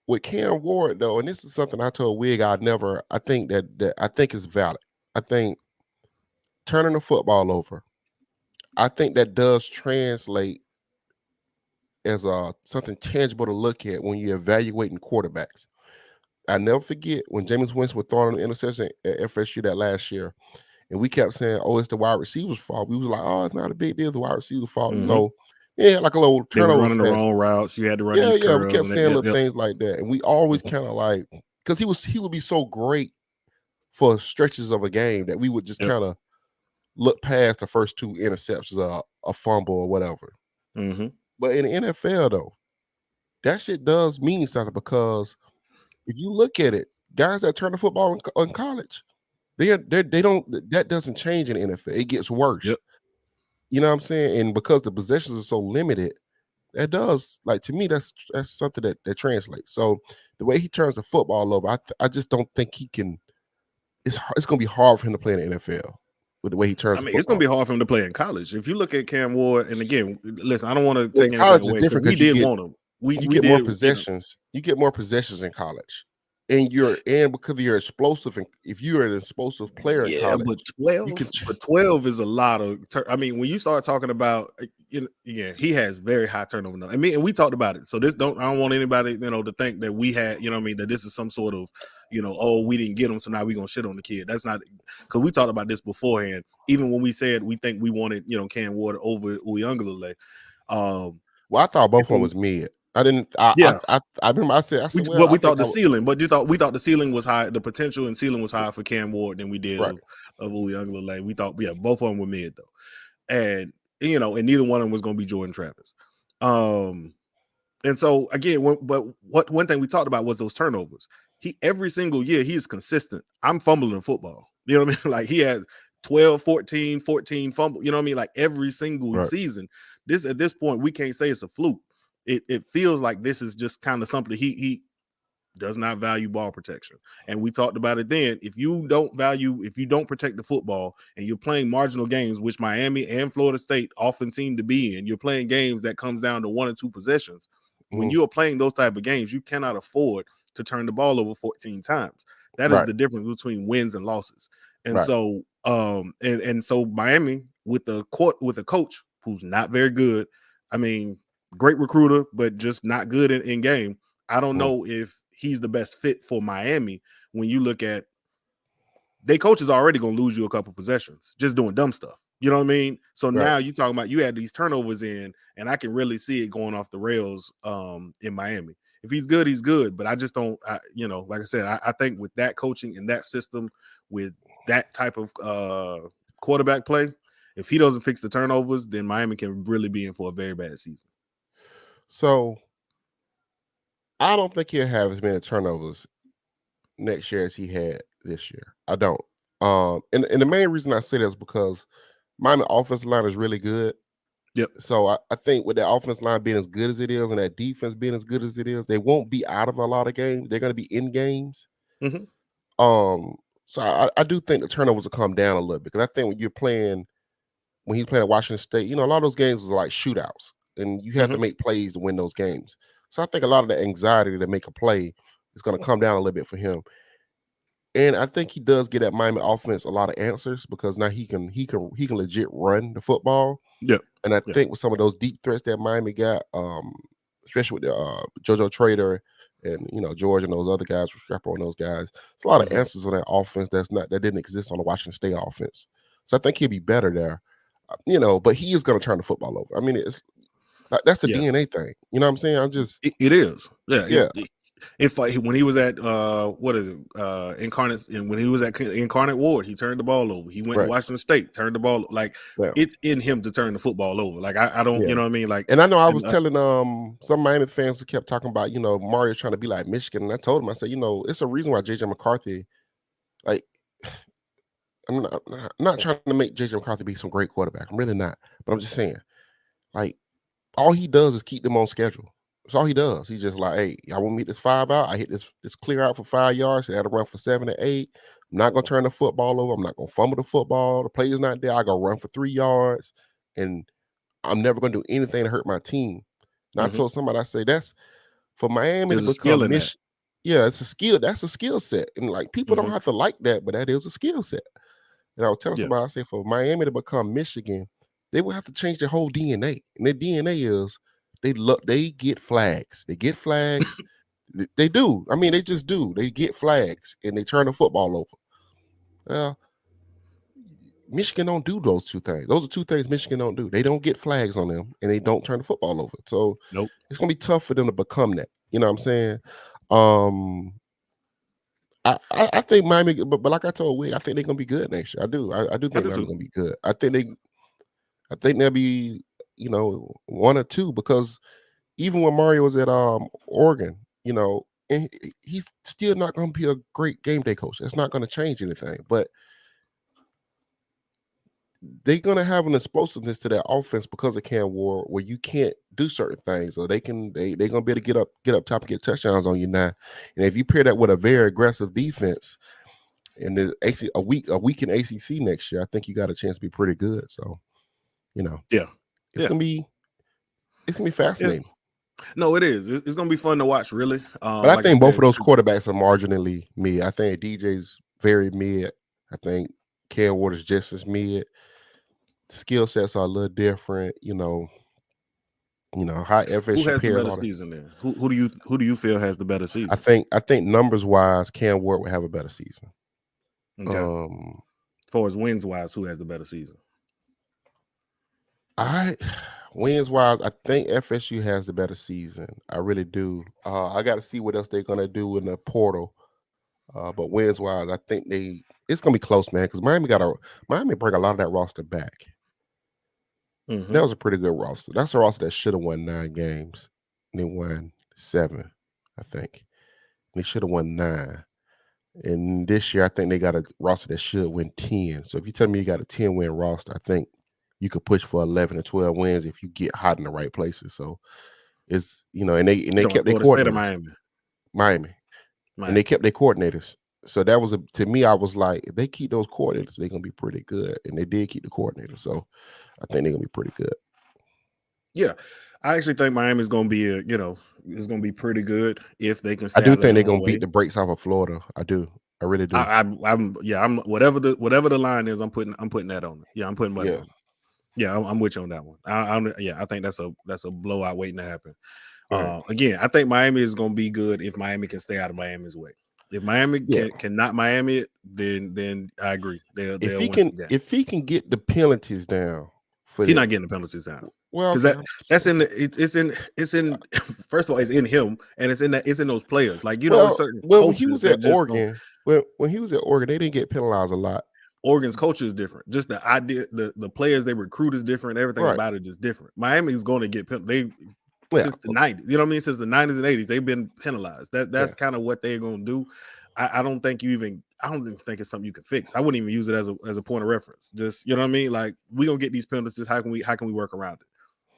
Speaker 2: with Cam Ward though, and this is something I told Wig I think that I think is valid. I think turning the football over, I think that does translate as something tangible to look at when you're evaluating quarterbacks. I never forget when Jameis Winston was throwing an interception at FSU that last year, and we kept saying, "Oh, it's the wide receiver's fault." We was like, "Oh, it's not a big deal. It's the wide receiver's fault." You
Speaker 1: Mm-hmm.
Speaker 2: know, yeah, like a little
Speaker 1: They was
Speaker 2: turnover
Speaker 1: running the
Speaker 2: fest.
Speaker 1: wrong routes. You had to run
Speaker 2: Yeah,
Speaker 1: these
Speaker 2: yeah. We
Speaker 1: curls
Speaker 2: kept
Speaker 1: and that.
Speaker 2: saying
Speaker 1: Yep,
Speaker 2: little
Speaker 1: yep.
Speaker 2: things like that, and we always
Speaker 1: Mm-hmm.
Speaker 2: kind of like because he would be so great for stretches of a game that we would just
Speaker 1: Yep.
Speaker 2: kind of look past the first two interceptions, a fumble or whatever.
Speaker 1: Mm-hmm.
Speaker 2: But in the NFL though, that shit does mean something because if you look at it, guys that turn the football in college, they don't that doesn't change in the NFL. It gets worse.
Speaker 1: Yep.
Speaker 2: You know what I'm saying? And because the possessions are so limited, that does like to me that's something that translates. So the way he turns the football over, I just don't think he can. It's going to be hard for him to play in the NFL with the way he turns
Speaker 1: I
Speaker 2: the
Speaker 1: mean, it's going to
Speaker 2: football.
Speaker 1: be hard for him to play in college. If you look at Cam Ward, and again, listen, I don't want to
Speaker 2: Well,
Speaker 1: take
Speaker 2: in
Speaker 1: anything
Speaker 2: college is
Speaker 1: away because
Speaker 2: different
Speaker 1: we
Speaker 2: because
Speaker 1: did want him.
Speaker 2: you
Speaker 1: We
Speaker 2: get more
Speaker 1: did, you know.
Speaker 2: possessions. You get more possessions in college, and because you're explosive, and if you're an explosive player in
Speaker 1: Yeah, but
Speaker 2: college, you can.
Speaker 1: 12 is a lot of. I mean, when you start talking about, yeah, he has very high turnover number. I mean, and we talked about it. So I don't want anybody, to think that we had, what I mean, that this is some sort of, oh, we didn't get him, so now we're gonna shit on the kid. That's not because we talked about this beforehand. Even when we said we think we wanted, Cam Ward over Uyunglele.
Speaker 2: Well, I thought both of them
Speaker 1: And
Speaker 2: was mid. I didn't.
Speaker 1: yeah,
Speaker 2: I remember I said, well,
Speaker 1: but
Speaker 2: I
Speaker 1: we
Speaker 2: think
Speaker 1: thought
Speaker 2: I
Speaker 1: the
Speaker 2: would.
Speaker 1: ceiling, but we thought the ceiling was high, the potential and ceiling was higher for Cam Ward than we did
Speaker 2: Right.
Speaker 1: of Uyunglele. We thought, yeah, both of them were mid though. And and neither one of them was going to be Jordan Travis. And so again, one thing we talked about was those turnovers. He every single year he is consistent. I'm fumbling the football. You know what I mean? Like he has 12, 14 fumble. You know what I mean? Like every single
Speaker 2: Right.
Speaker 1: season. At this point, we can't say it's a fluke. It feels like this is just kind of something he does not value ball protection. And we talked about it then. If you don't protect the football and you're playing marginal games, which Miami and Florida State often seem to be in, you're playing games that comes down to 1 or 2 possessions. When you are playing those type of games, you cannot afford to turn the ball over 14 times. That is
Speaker 2: Right.
Speaker 1: the difference between wins and losses. And
Speaker 2: Right.
Speaker 1: so and so Miami with a coach who's not very good. I mean, great recruiter, but just not good in game. I don't know if he's the best fit for Miami when you look at their coach is already going to lose you a couple possessions just doing dumb stuff. You know what I mean? So
Speaker 2: Right.
Speaker 1: now you talking about you had these turnovers in, and I can really see it going off the rails in Miami. If he's good, he's good. But I just don't, like I said, I think with that coaching and that system, with that type of quarterback play, if he doesn't fix the turnovers, then Miami can really be in for a very bad season.
Speaker 2: So I don't think he'll have as many turnovers next year as he had this year. I don't. And the main reason I say that is because Miami offensive line is really good.
Speaker 1: Yep.
Speaker 2: So I think with that offensive line being as good as it is and that defense being as good as it is, they won't be out of a lot of games. They're going to be in games.
Speaker 1: Mm-hmm.
Speaker 2: So I do think the turnovers will come down a little bit because I think when he's playing at Washington State, a lot of those games was like shootouts, and you have to make plays to win those games. So I think a lot of the anxiety to make a play is going to come down a little bit for him. And I think he does get at Miami offense a lot of answers because now he can legit run the football.
Speaker 1: Yep.
Speaker 2: And I think with some of those deep threats that Miami got, especially with the JoJo Trader and George and those other guys, Strapper on those guys, it's a lot of answers on that offense that didn't exist on the Washington State offense. So I think he'll be better there. But he is going to turn the football over. I mean, that's a DNA thing. You know what I'm saying?
Speaker 1: It is.
Speaker 2: Yeah.
Speaker 1: If when he was at what is it Incarnate, and when he was at Incarnate Ward, he turned the ball over. He went to Washington State, turned the ball. Like it's in him to turn the football over. Like I don't, you know what I mean? Like,
Speaker 2: and I know I was telling some Miami fans who kept talking about Mario's trying to be like Michigan, and I told him, I said, it's a reason why JJ McCarthy, like, I'm not trying to make JJ McCarthy be some great quarterback. I'm really not, but I'm just saying, like, all he does is keep them on schedule. That's all he does. He's just like, hey, I want to meet this 5 out. I hit this clear out for 5 yards. I had to run for 7 to 8. I'm not gonna turn the football over. I'm not gonna fumble the football. The play is not there. I go run for 3 yards, and I'm never gonna do anything to hurt my team. And I told somebody, I say For Miami to
Speaker 1: There's a skill
Speaker 2: become
Speaker 1: in that.
Speaker 2: yeah, it's a skill. That's a skill set, and like people don't
Speaker 1: Mhm.
Speaker 2: have to like that, but that is a skill set. And I was telling
Speaker 1: Yeah.
Speaker 2: somebody, I said, for Miami to become Michigan, they will have to change their whole DNA. And their DNA is they get flags. They get flags. They do. I mean, they just do. They get flags and they turn the football over. Well, Michigan don't do those two things. Those are two things Michigan don't do. They don't get flags on them and they don't turn the football over. So
Speaker 1: Nope.
Speaker 2: it's gonna be tough for them to become that. You know what I'm saying? Um, I think Miami, but like I told Wig, I think they're gonna be good next year. I do
Speaker 1: I
Speaker 2: think
Speaker 1: do
Speaker 2: Miami's
Speaker 1: too.
Speaker 2: gonna be good. I think they'll be, one or two, because even when Mario was at Oregon, and he's still not gonna be a great game day coach. It's not gonna change anything. But they're gonna have an explosiveness to their offense because of Cam Ward, where you can't do certain things, so they're gonna be able to get up top and get touchdowns on you now. And if you pair that with a very aggressive defense and the a week in ACC next year, I think you got a chance to be pretty good. So you know,
Speaker 1: Yeah.
Speaker 2: it's
Speaker 1: Yeah.
Speaker 2: gonna be
Speaker 1: Yeah.
Speaker 2: fascinating.
Speaker 1: No, it is. It's gonna be fun to watch, really.
Speaker 2: But I
Speaker 1: Like I
Speaker 2: think both of
Speaker 1: said,
Speaker 2: those quarterbacks are marginally mid. I think DJ's very mid. I think Cam Ward is just as mid. Skill sets are a little different. How
Speaker 1: who
Speaker 2: FSU
Speaker 1: has the
Speaker 2: pairs
Speaker 1: better
Speaker 2: all that.
Speaker 1: season then? Who do you feel has the better
Speaker 2: I
Speaker 1: season?
Speaker 2: think I think numbers wise, Cam Ward would have a better season.
Speaker 1: Okay.
Speaker 2: Um,
Speaker 1: As far as wins wise, who has the better season?
Speaker 2: I wins wise, I think FSU has the better season. I really do. I got to see what else they're gonna do in the portal. But wins wise, I think it's gonna be close, man. Because Miami bring a lot of that roster back.
Speaker 1: Mm-hmm.
Speaker 2: That was a pretty good roster. That's a roster that should have won 9 games. And they won 7, I think. They should have won 9. And this year, I think they got a roster that should win 10. So if you tell me you got a 10-win roster, I think you could push for 11 or 12 wins if you get hot in the right places. So it's and they
Speaker 1: You talking about
Speaker 2: kept their
Speaker 1: Florida State or
Speaker 2: coordinators,
Speaker 1: Miami?
Speaker 2: Miami, and they
Speaker 1: Miami.
Speaker 2: kept their coordinators. So that was to me, I was like, if they keep those coordinators, they're gonna be pretty good. And they did keep the coordinators. So I think they're gonna be pretty good.
Speaker 1: Yeah, I actually think Miami's going to be is going to be pretty good if they can
Speaker 2: I
Speaker 1: stay
Speaker 2: do
Speaker 1: out of
Speaker 2: think
Speaker 1: their
Speaker 2: they're
Speaker 1: own
Speaker 2: gonna beat
Speaker 1: way.
Speaker 2: the brakes off of Florida. I do. I really do.
Speaker 1: I'm whatever the line is, I'm putting that on it. Yeah, I'm putting money
Speaker 2: Yeah.
Speaker 1: on it. Yeah, I'm with you on that one. I think that's a blowout waiting to happen.
Speaker 2: Right.
Speaker 1: Again, I think Miami is going to be good if Miami can stay out of Miami's way. If Miami
Speaker 2: Yeah.
Speaker 1: can not Miami it, then I agree. They'll win some games.
Speaker 2: If he can get the penalties down for
Speaker 1: He's
Speaker 2: that.
Speaker 1: not getting the penalties out
Speaker 2: Well,
Speaker 1: because
Speaker 2: okay.
Speaker 1: that's in it's in first of all, it's in him, and it's in those players. Like it's
Speaker 2: Well,
Speaker 1: certain
Speaker 2: when he
Speaker 1: coaches
Speaker 2: was
Speaker 1: that
Speaker 2: at
Speaker 1: just don't.
Speaker 2: Oregon, when he was at Oregon, they didn't get penalized a lot.
Speaker 1: Oregon's culture is different. Just the idea, the players they recruit is different. Everything
Speaker 2: Right.
Speaker 1: about it is different. Miami is going to get
Speaker 2: Yeah.
Speaker 1: since the 90s. You know what I mean? Since the 90s and 80s, they've been penalized. That's
Speaker 2: Yeah.
Speaker 1: kind of what they're going to do. I don't think think it's something you can fix. I wouldn't even use it as a point of reference. Just you know what I mean? Like we gonna get these penalties. How can we work around it?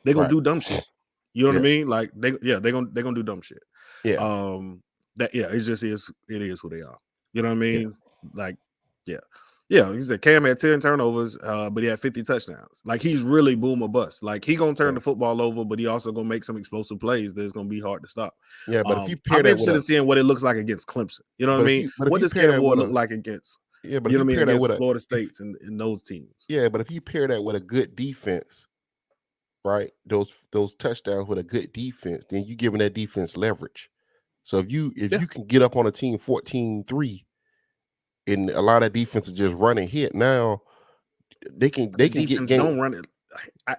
Speaker 1: They're gonna
Speaker 2: Right.
Speaker 1: do dumb shit. You know what
Speaker 2: Yeah.
Speaker 1: I mean? Like they're gonna do dumb shit.
Speaker 2: Yeah.
Speaker 1: It just is who they are. You know what I
Speaker 2: Yeah.
Speaker 1: mean? Like, yeah. Yeah, he said Cam had 10 turnovers, but he had 50 touchdowns. Like he's really boom or bust. Like he gonna turn
Speaker 2: Yeah.
Speaker 1: the football over, but he also gonna make some explosive plays that's gonna be hard to stop.
Speaker 2: Yeah. But if you pair
Speaker 1: I'm
Speaker 2: that with
Speaker 1: interested in seeing what it looks like against Clemson. You know what I mean?
Speaker 2: if
Speaker 1: What
Speaker 2: you
Speaker 1: does
Speaker 2: pair
Speaker 1: Cam
Speaker 2: that
Speaker 1: Ward
Speaker 2: with
Speaker 1: look like against
Speaker 2: but if you pair that with
Speaker 1: against Florida States and those teams?
Speaker 2: but if you pair that with a good defense, right? Those touchdowns with a good defense, then you giving that defense leverage. So if you
Speaker 1: Yeah.
Speaker 2: can get up on a team 14-3 and a lot of defense is just running hit, now they can
Speaker 1: But the
Speaker 2: get
Speaker 1: defense
Speaker 2: game.
Speaker 1: don't run it.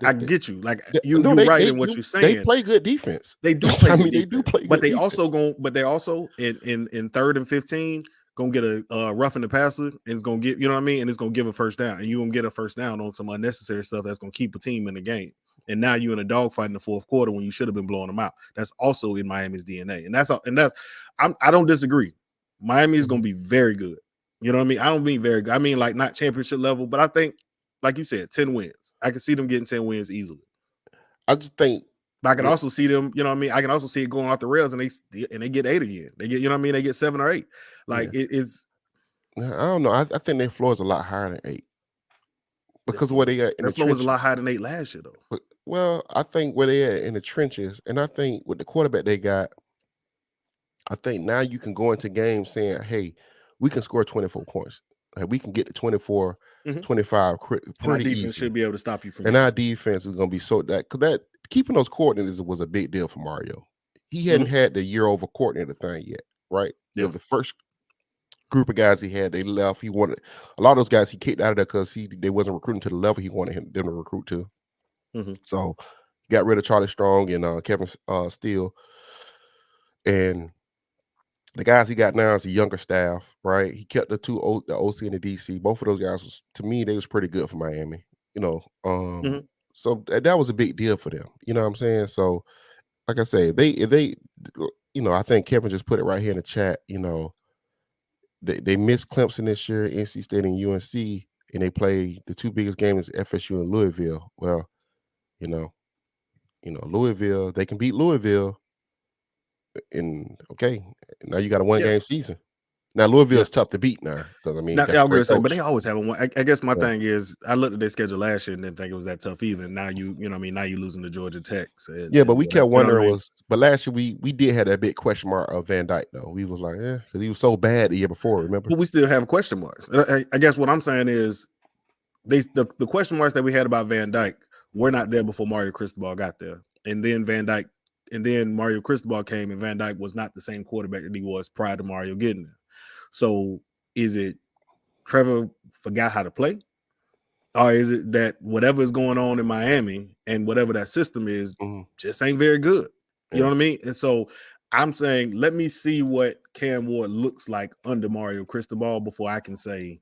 Speaker 2: They,
Speaker 1: I
Speaker 2: they,
Speaker 1: get you. Like
Speaker 2: no,
Speaker 1: you're right in what you're
Speaker 2: they
Speaker 1: saying.
Speaker 2: play good defense.
Speaker 1: They do play
Speaker 2: I
Speaker 1: good
Speaker 2: mean, they do
Speaker 1: defense,
Speaker 2: play
Speaker 1: but
Speaker 2: good
Speaker 1: they
Speaker 2: defense.
Speaker 1: also in 3rd and 15 gonna get a roughing the passer and it's gonna get and it's gonna give a first down and you're gonna get a first down on some unnecessary stuff that's gonna keep a team in the game. And now you're in a dogfight in the 4th quarter when you should have been blowing them out. That's also in Miami's DNA, and I don't disagree. Miami is gonna be very good. You know what I mean? I don't mean very good. I mean like not championship level, but I think, like you said, 10 wins. I can see them getting 10 wins easily.
Speaker 2: I just think,
Speaker 1: But I can also see them, you know what I mean? I can also see it going off the rails and they get 8 again. They get, you know what I mean? They get 7 or 8. Like
Speaker 2: yeah,
Speaker 1: it's
Speaker 2: I don't know. I think their floor is a lot higher than 8
Speaker 1: their
Speaker 2: because of
Speaker 1: floor
Speaker 2: where they at in
Speaker 1: their
Speaker 2: the
Speaker 1: floor was a lot
Speaker 2: trenches.
Speaker 1: higher than 8 last year though.
Speaker 2: Well, I think where they at in the trenches, and I think with the quarterback they got, I think now you can go into games saying, hey, we can score 24 points. Like, we can get to 24,
Speaker 1: Mhm.
Speaker 2: 25
Speaker 1: And our
Speaker 2: pretty
Speaker 1: defense
Speaker 2: easy.
Speaker 1: should be able to stop you from
Speaker 2: And
Speaker 1: getting
Speaker 2: our
Speaker 1: to 'em.
Speaker 2: defense is going to be so that, because that keeping those coordinators was a big deal for Mario. He hadn't
Speaker 1: Mhm.
Speaker 2: had the year over coordinator thing yet, right?
Speaker 1: Yeah.
Speaker 2: The first group of guys he had, they left. He wanted a lot of those guys he kicked out of there because they wasn't recruiting to the level he wanted them to recruit to.
Speaker 1: Mhm.
Speaker 2: So got rid of Charlie Strong and Kevin Steele, and the guys he got now is a younger staff, right? He kept the OC and the DC. Both of those guys was, to me, they was pretty good for Miami. You know,
Speaker 1: Mhm.
Speaker 2: so that was a big deal for them. You know what I'm saying? So, like I say, if they, I think Kevin just put it right here in the chat. They missed Clemson this year, NC State and UNC, and they play the two biggest games, FSU and Louisville. Well, you know, Louisville, they can beat Louisville, and okay, now you got a one
Speaker 1: Yeah.
Speaker 2: game season. Now Louisville
Speaker 1: Yeah.
Speaker 2: is tough to beat now because I mean you
Speaker 1: Now,
Speaker 2: got
Speaker 1: yeah,
Speaker 2: a
Speaker 1: I was gonna
Speaker 2: great
Speaker 1: say, but
Speaker 2: coach.
Speaker 1: they always have one. I guess my
Speaker 2: Yeah.
Speaker 1: thing is, I looked at their schedule last year and didn't think it was that tough either. Now you know what I mean. Now you losing to Georgia Tech,
Speaker 2: Yeah, but we
Speaker 1: whatever.
Speaker 2: kept
Speaker 1: You know what I
Speaker 2: wondering
Speaker 1: mean?
Speaker 2: but last year we did have that big question mark of Van Dyke though. We was like, because he was so bad the year before, remember?
Speaker 1: But we still have question marks. I guess what I'm saying is the question marks that we had about Van Dyke were not there before Mario Cristobal got there, and then Mario Cristobal came, and Van Dyke was not the same quarterback that he was prior to Mario getting there. So is it Trevor forgot how to play? Or is it that whatever is going on in Miami and whatever that system is
Speaker 2: Mhm.
Speaker 1: just ain't very good? You know
Speaker 2: Yeah.
Speaker 1: what I mean? And so I'm saying, let me see what Cam Ward looks like under Mario Cristobal before I can say,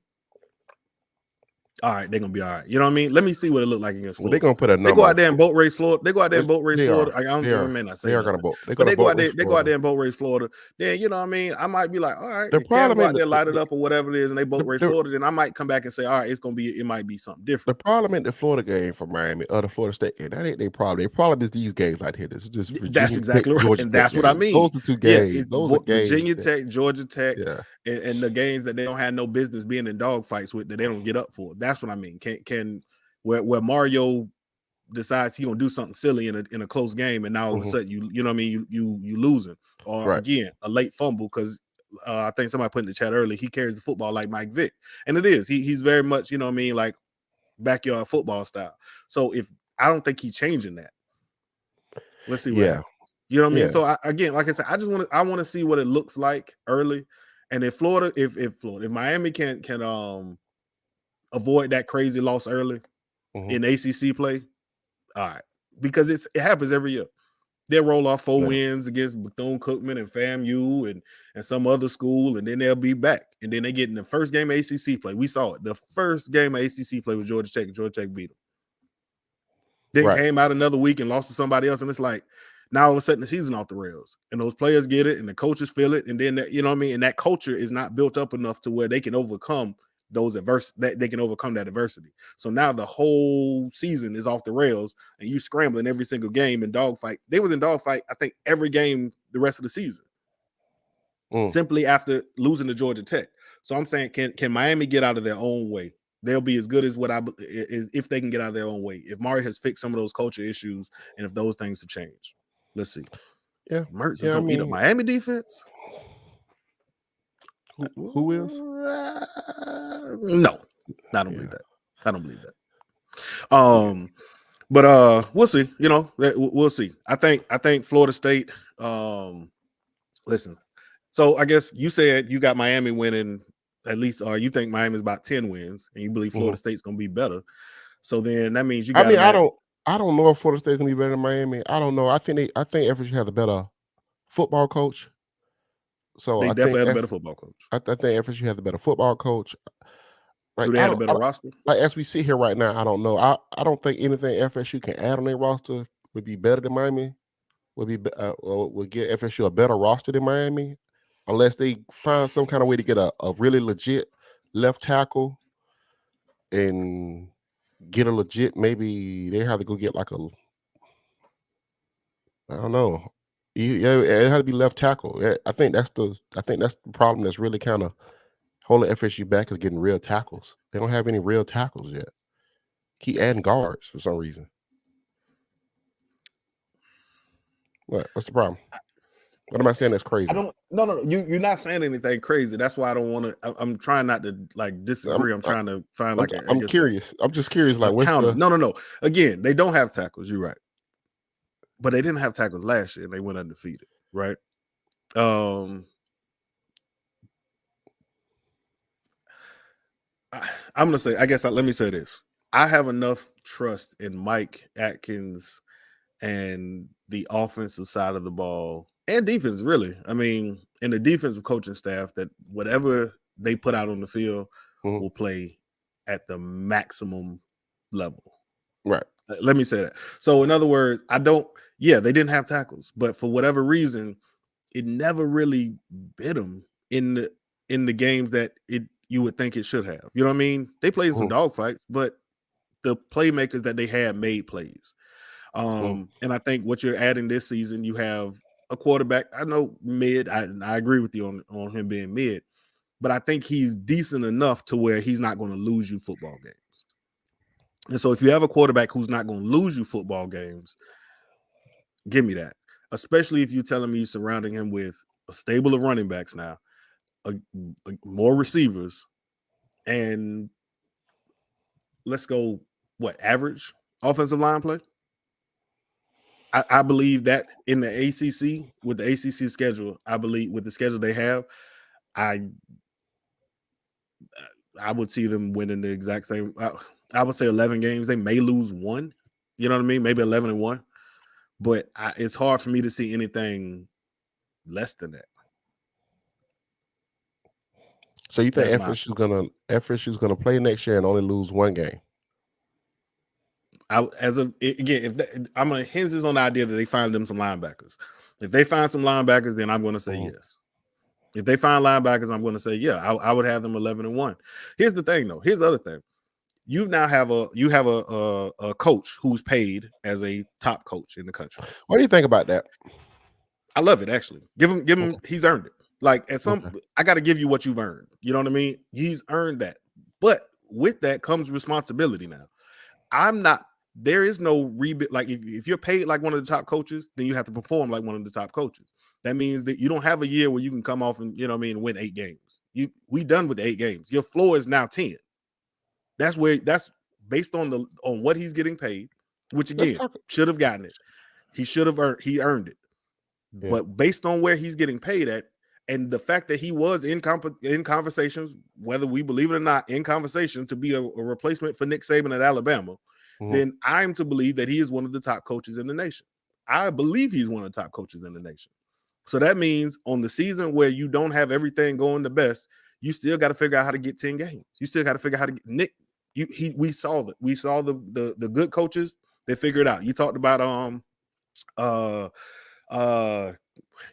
Speaker 1: all right, they're gonna be all right. You know what I mean? Let me see what it looked like against
Speaker 2: Well, they're
Speaker 1: Florida.
Speaker 2: gonna put a
Speaker 1: They
Speaker 2: number
Speaker 1: go
Speaker 2: on
Speaker 1: out there and
Speaker 2: Florida.
Speaker 1: boat race Florida. They go out there and boat race
Speaker 2: They
Speaker 1: Florida.
Speaker 2: are.
Speaker 1: I may not say that,
Speaker 2: They're
Speaker 1: but
Speaker 2: gonna
Speaker 1: they go
Speaker 2: boat
Speaker 1: out
Speaker 2: race
Speaker 1: there. They go out
Speaker 2: Florida.
Speaker 1: there and boat race Florida. Then you know what I mean. I might be like, all right,
Speaker 2: The
Speaker 1: if Cam
Speaker 2: problem
Speaker 1: go out
Speaker 2: ain't
Speaker 1: there, light it up or whatever it is, and they boat race
Speaker 2: the,
Speaker 1: Florida, then I might come back and say, all right, it might be something
Speaker 2: the
Speaker 1: different.
Speaker 2: problem ain't the Florida game for Miami or the Florida State game. That ain't their problem. Their problem is these games right here. This is just
Speaker 1: That's
Speaker 2: Virginia Tech,
Speaker 1: exactly right,
Speaker 2: Georgia
Speaker 1: and
Speaker 2: Tech
Speaker 1: that's what I
Speaker 2: games.
Speaker 1: mean.
Speaker 2: Those are two
Speaker 1: Yeah,
Speaker 2: games.
Speaker 1: it's
Speaker 2: Those are games
Speaker 1: Virginia
Speaker 2: that,
Speaker 1: Tech, Georgia Tech,
Speaker 2: yeah.
Speaker 1: and the games that they don't have no business being in dogfights with that they don't get up for. That's what I mean. Can where Mario decides he's gonna do something silly in a close game, and now all of a
Speaker 2: Mhm.
Speaker 1: sudden you know what I mean, you losing, or
Speaker 2: Right.
Speaker 1: again a late fumble because I think somebody put in the chat early, he carries the football like Mike Vick, and it is he's very much, you know what I mean, like backyard football style. So if I don't think he's changing that. Let's see what
Speaker 2: Yeah.
Speaker 1: happens. You know what I mean?
Speaker 2: Yeah.
Speaker 1: So again, like I said, I want to see what it looks like early, and if Miami can avoid that crazy loss early
Speaker 2: Mhm.
Speaker 1: in ACC play, all right, because it happens every year. They'll roll off 4
Speaker 2: Yeah.
Speaker 1: wins against Bethune-Cookman and FAMU and some other school, and then they'll be back. And then they get in the first game of ACC play. We saw it. The first game of ACC play was Georgia Tech, and Georgia Tech beat them. Then
Speaker 2: Right.
Speaker 1: came out another week and lost to somebody else, and it's like now all of a sudden the season off the rails, and those players get it, and the coaches feel it, and then you know what I mean. And that culture is not built up enough to where they can overcome that adversity. So now the whole season is off the rails, and you scrambling every single game in dogfight. They was in dogfight, I think, every game the rest of the season, simply after losing to Georgia Tech. So I'm saying, can Miami get out of their own way? They'll be as good as if they can get out of their own way. If Mario has fixed some of those culture issues, and if those things have changed, let's see.
Speaker 2: Yeah.
Speaker 1: Mertz is
Speaker 2: Yeah. I
Speaker 1: gonna eat up
Speaker 2: mean,
Speaker 1: Miami defense.
Speaker 2: who is?
Speaker 1: No, I don't believe
Speaker 2: Yeah.
Speaker 1: that. I don't believe that.
Speaker 2: Yeah.
Speaker 1: But we'll see. You know, we'll see. I think Florida State. Listen. So I guess you said you got Miami winning at least, or you think Miami's about 10 wins, and you believe Florida
Speaker 2: Mhm.
Speaker 1: State's gonna be better. So then that means you
Speaker 2: I
Speaker 1: got
Speaker 2: mean,
Speaker 1: them at.
Speaker 2: I don't know if Florida State's gonna be better than Miami. I don't know. I think FSU has a better football coach. So
Speaker 1: They
Speaker 2: I
Speaker 1: definitely
Speaker 2: think
Speaker 1: had a better football coach.
Speaker 2: I think FSU has a better football coach. Like
Speaker 1: Do they have a better roster?
Speaker 2: like as we sit here right now, I don't know. I don't think anything FSU can add on their roster would be better than Miami. Or would get FSU a better roster than Miami, unless they find some kind of way to get a really legit left tackle and get a legit. Maybe they have to go get like I don't know. Yeah, it had to be left tackle. Yeah, I think that's the problem that's really kind of holding FSU back is getting real tackles. They don't have any real tackles yet. Keep adding guards for some reason. What's the problem? What am I saying that's crazy?
Speaker 1: I don't. No. You're not saying anything crazy. That's why I don't want to. I'm trying not to like disagree. I'm trying to find like I
Speaker 2: I'm
Speaker 1: guess
Speaker 2: curious. I'm just curious.
Speaker 1: a
Speaker 2: Like, what's
Speaker 1: counter.
Speaker 2: the?
Speaker 1: No. Again, they don't have tackles. You're right, but they didn't have tackles last year, and they went undefeated. Right. Um. I'm gonna say. I guess. Let me say this. I have enough trust in Mike Atkins and the offensive side of the ball and defense, really. I mean, and the defensive coaching staff that whatever they put out on the field
Speaker 2: Mhm.
Speaker 1: will play at the maximum level.
Speaker 2: Right.
Speaker 1: Let me say that. So, in other words, they didn't have tackles, but for whatever reason, it never really bit them in the games that you would think it should have. You know what I mean? They played some
Speaker 2: Mhm.
Speaker 1: dogfights, but the playmakers that they had made plays.
Speaker 2: Mhm.
Speaker 1: And I think what you're adding this season, you have a quarterback. I know mid. I agree with you on him being mid, but I think he's decent enough to where he's not going to lose you football games. And so if you have a quarterback who's not going to lose you football games, give me that. Especially if you're telling me you're surrounding him with a stable of running backs now, a, more receivers, and let's go average offensive line play. I believe that in the ACC with the ACC schedule, I believe with the schedule they have, I would see them winning the exact same. I would say 11 games. They may lose one. You know what I mean? Maybe 11-1. But it's hard for me to see anything less than that.
Speaker 2: So you think
Speaker 1: That's my.
Speaker 2: FSU's gonna play next year and only lose one game?
Speaker 1: I'm gonna hinge this on the idea that they find them some linebackers. If they find some linebackers, then I'm going to say yes. If they find linebackers, I'm going to say yeah. I would have them 11-1. Here's the thing, though. Here's the other thing. You now have a coach who's paid as a top coach in the country.
Speaker 2: What do you think about that?
Speaker 1: I love it, actually. Give him.
Speaker 2: Okay.
Speaker 1: He's earned it. Like
Speaker 2: Okay.
Speaker 1: I got to give you what you've earned. You know what I mean? He's earned that. But with that comes responsibility. Now, there is no rebuild. Like if you're paid like one of the top coaches, then you have to perform like one of the top coaches. That means that you don't have a year where you can come off and win 8 games. We done with 8 games. Your floor is now 10. That's based on what he's getting paid, which again should have gotten it. He earned it.
Speaker 2: Yeah.
Speaker 1: But based on where he's getting paid at, and the fact that he was in conversations, whether we believe it or not, in conversation to be a replacement for Nick Saban at Alabama, then I'm to believe that he is one of the top coaches in the nation. I believe he's one of the top coaches in the nation. So that means on the season where you don't have everything going the best, you still got to figure out how to get 10 games. You still got to figure out how to get Nick. We saw that. We saw the good coaches. They figured it out. You talked about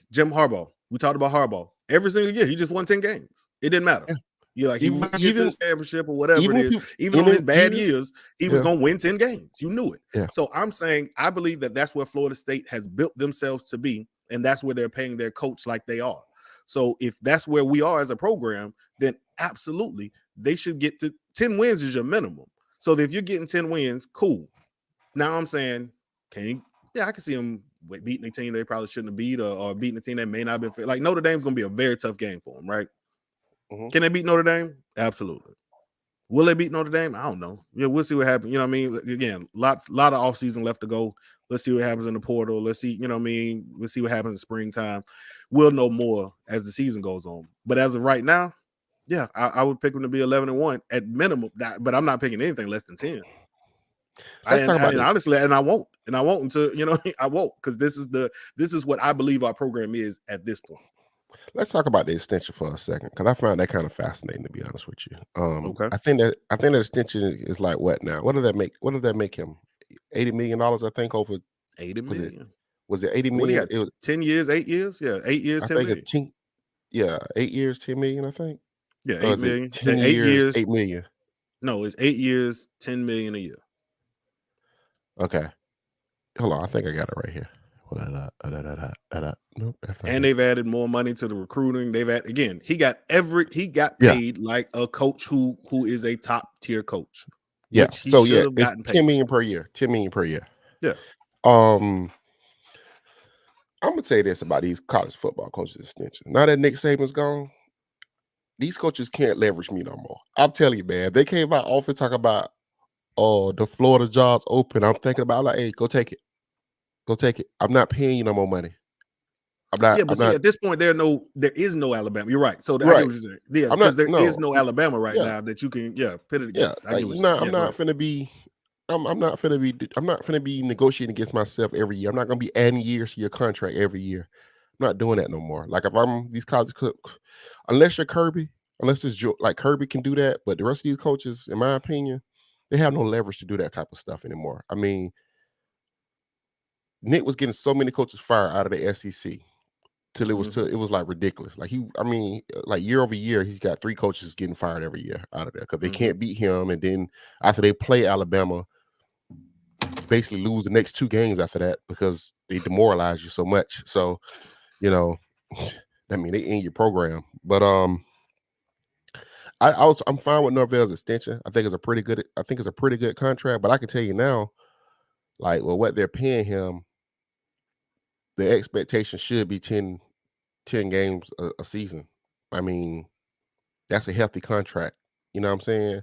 Speaker 1: Jim Harbaugh. We talked about Harbaugh. Every single year, he just won 10 games. It didn't matter.
Speaker 2: Yeah.
Speaker 1: You like he would get to the championship or whatever it is. Even on his bad years, he was going to win 10 games. You knew it.
Speaker 2: Yeah.
Speaker 1: So I'm saying I believe that that's where Florida State has built themselves to be, and that's where they're paying their coach like they are. So if that's where we are as a program, then absolutely they should get to 10 wins is your minimum. So if you're getting 10 wins, cool. Now I'm saying, I can see them beating a team they probably shouldn't have beat, or beating a team that may not have been like Notre Dame's going to be a very tough game for them, right? Can they beat Notre Dame? Absolutely. Will they beat Notre Dame? I don't know. Yeah, we'll see what happens. You know what I mean? Again, lot of offseason left to go. Let's see what happens in the portal. Let's see, you know what I mean? We'll see what happens in springtime. We'll know more as the season goes on. But as of right now, yeah, I would pick them to be 11-1 at minimum. But I'm not picking anything less than 10. Honestly, I won't until I won't, because this is what I believe our program is at this point.
Speaker 2: Let's talk about the extension for a second, because I found that kind of fascinating, to be honest with you.
Speaker 1: Okay.
Speaker 2: I think that extension is like what now? What does that make him? $80 million, I think, over
Speaker 1: 80 million.
Speaker 2: Was it 80 million?
Speaker 1: It was 10 years, 8 years. Yeah, 8 years, 10 million.
Speaker 2: 8 years, 10 million, I think.
Speaker 1: Yeah, 8 million.
Speaker 2: 10 years, 8 million.
Speaker 1: No, it's 8 years, 10 million a year.
Speaker 2: Okay. Hold on, I think I got it right here. Nope,
Speaker 1: and they've added more money to the recruiting. He got paid like a coach who is a top tier coach.
Speaker 2: Yeah. So it's 10 million per year. 10 million per year.
Speaker 1: Yeah.
Speaker 2: I'm gonna say this about these college football coaches extension. Now that Nick Saban's gone, these coaches can't leverage me no more. I'm telling you, man. They came out often talk about the Florida jobs open. I'm thinking about like, hey, go take it. Go take it. I'm not paying you no more money. I'm not.
Speaker 1: Yeah, but
Speaker 2: I'm
Speaker 1: see,
Speaker 2: not
Speaker 1: at this point, there is no Alabama. You're right. So I get
Speaker 2: right.
Speaker 1: what you're saying. Yeah,
Speaker 2: I'm
Speaker 1: because
Speaker 2: not.
Speaker 1: there is
Speaker 2: No.
Speaker 1: no Alabama right
Speaker 2: Yeah.
Speaker 1: now that you can pit it
Speaker 2: Yeah.
Speaker 1: against. I
Speaker 2: Like
Speaker 1: get what
Speaker 2: you
Speaker 1: you're
Speaker 2: know,
Speaker 1: saying.
Speaker 2: I'm
Speaker 1: Yeah, go
Speaker 2: not
Speaker 1: ahead.
Speaker 2: finna be. I'm not finna be. I'm not finna be negotiating against myself every year. I'm not gonna be adding years to your contract every year. I'm not doing that no more. Like if I'm these college cooks, unless you're Kirby, unless it's like Kirby can do that, but the rest of these coaches, in my opinion, they have no leverage to do that type of stuff anymore. I mean, Nick was getting so many coaches fired out of the SEC till it was like ridiculous. Like like year over year, he's got 3 coaches getting fired every year out of there because they
Speaker 1: Hmm.
Speaker 2: can't beat him. And then after they play Alabama, you basically lose the next 2 games after that because they demoralize you so much. So, you know, I mean, they end your program. But I'm fine with Norvell's extension. I think it's a pretty good contract. But I can tell you now, like, well, what they're paying him, the expectation should be 10 games a season. I mean, that's a healthy contract. You know what I'm saying?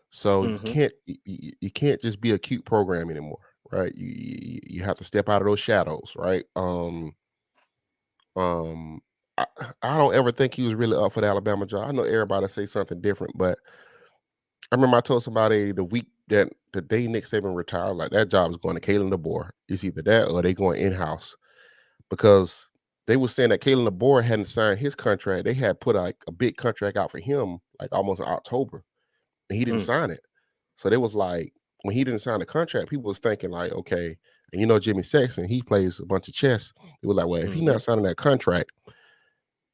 Speaker 2: So
Speaker 1: Hmm.
Speaker 2: you can't just be a cute program anymore, right? You have to step out of those shadows, right? Um, I, I don't ever think he was really up for the Alabama job. I know everybody say something different, but I remember I told somebody the day Nick Saban retired, like that job is going to Kalen DeBoer. It's either that or they going in house because they were saying that Kalen DeBoer hadn't signed his contract. They had put like a big contract out for him, like almost in October, and he didn't
Speaker 1: Mm.
Speaker 2: sign it. So they was like, when he didn't sign the contract, people was thinking like, okay, and Jimmy Sexton, he plays a bunch of chess. It was like, well, if he's
Speaker 1: Hmm.
Speaker 2: not signing that contract,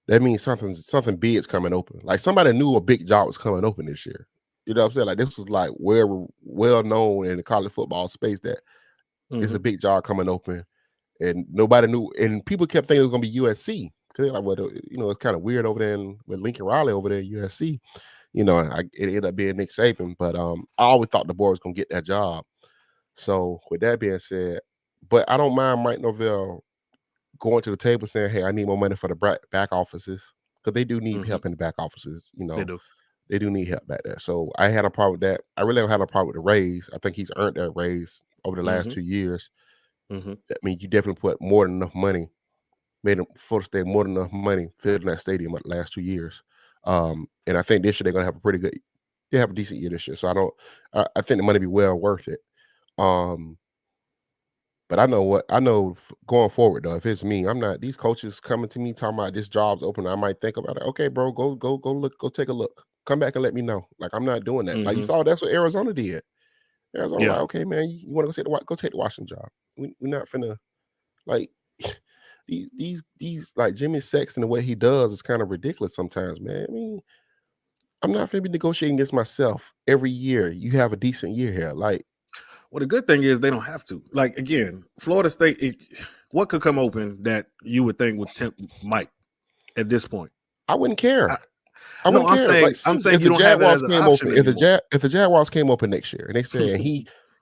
Speaker 2: that means something big is coming open. Like somebody knew a big job was coming open this year. You know what I'm saying? Like this was like well known in the college football space that it's
Speaker 1: Hmm.
Speaker 2: a big job coming open, and nobody knew. And people kept thinking it was going to be USC because they're like, well, it's kind of weird over there with Lincoln Riley over there at USC. It ended up being Nick Saban, but I always thought the boy was going to get that job. So with that being said, but I don't mind Mike Norvell going to the table saying, "Hey, I need more money for the back offices because they do need
Speaker 1: Hmm.
Speaker 2: help in the back offices.
Speaker 1: They do.
Speaker 2: They do need help back there." So I had a problem with that. I really don't have a problem with the raise. I think he's earned that raise over the last
Speaker 1: Hmm.
Speaker 2: 2 years.
Speaker 1: Hmm.
Speaker 2: I mean, you definitely put more than enough money, made him Florida State more than enough money filling that stadium the last 2 years. And I think this year they're gonna have a pretty good. They have a decent year this year, so I think the money be well worth it. Um, But I know going forward though, if it's me, I'm not these coaches coming to me talking about this job's open. I might think about it. Okay, bro, go look, go take a look. Come back and let me know. Like I'm not doing that. Like you
Speaker 1: Hmm.
Speaker 2: saw, that's what Arizona did. Arizona,
Speaker 1: Yeah.
Speaker 2: like, okay, man, you want to go take the Washington job. We're not finna like these like Jimmy Sexton, the way he does is kind of ridiculous sometimes, man. I mean, I'm not finna be negotiating against myself every year. You have a decent year here. Like,
Speaker 1: Well, the good thing is they don't have to. Like again, Florida State. What could come open that you would think would tempt Mike at this point?
Speaker 2: I wouldn't
Speaker 1: I,
Speaker 2: care. I
Speaker 1: no,
Speaker 2: wouldn't care. Like,
Speaker 1: I'm
Speaker 2: seriously,
Speaker 1: saying
Speaker 2: if
Speaker 1: you
Speaker 2: the
Speaker 1: don't have that
Speaker 2: Jaguars
Speaker 1: as an
Speaker 2: came
Speaker 1: option
Speaker 2: open,
Speaker 1: anymore.
Speaker 2: if the Jaguars came open next year and they said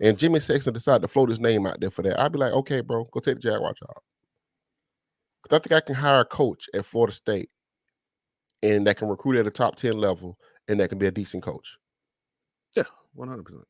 Speaker 2: and Jimmy Sexton decided to float his name out there for that, I'd be like, okay, bro, go take the Jaguar job. Because I think I can hire a coach at Florida State and that can recruit at a top 10 level and that can be a decent coach.
Speaker 1: Yeah, 100%.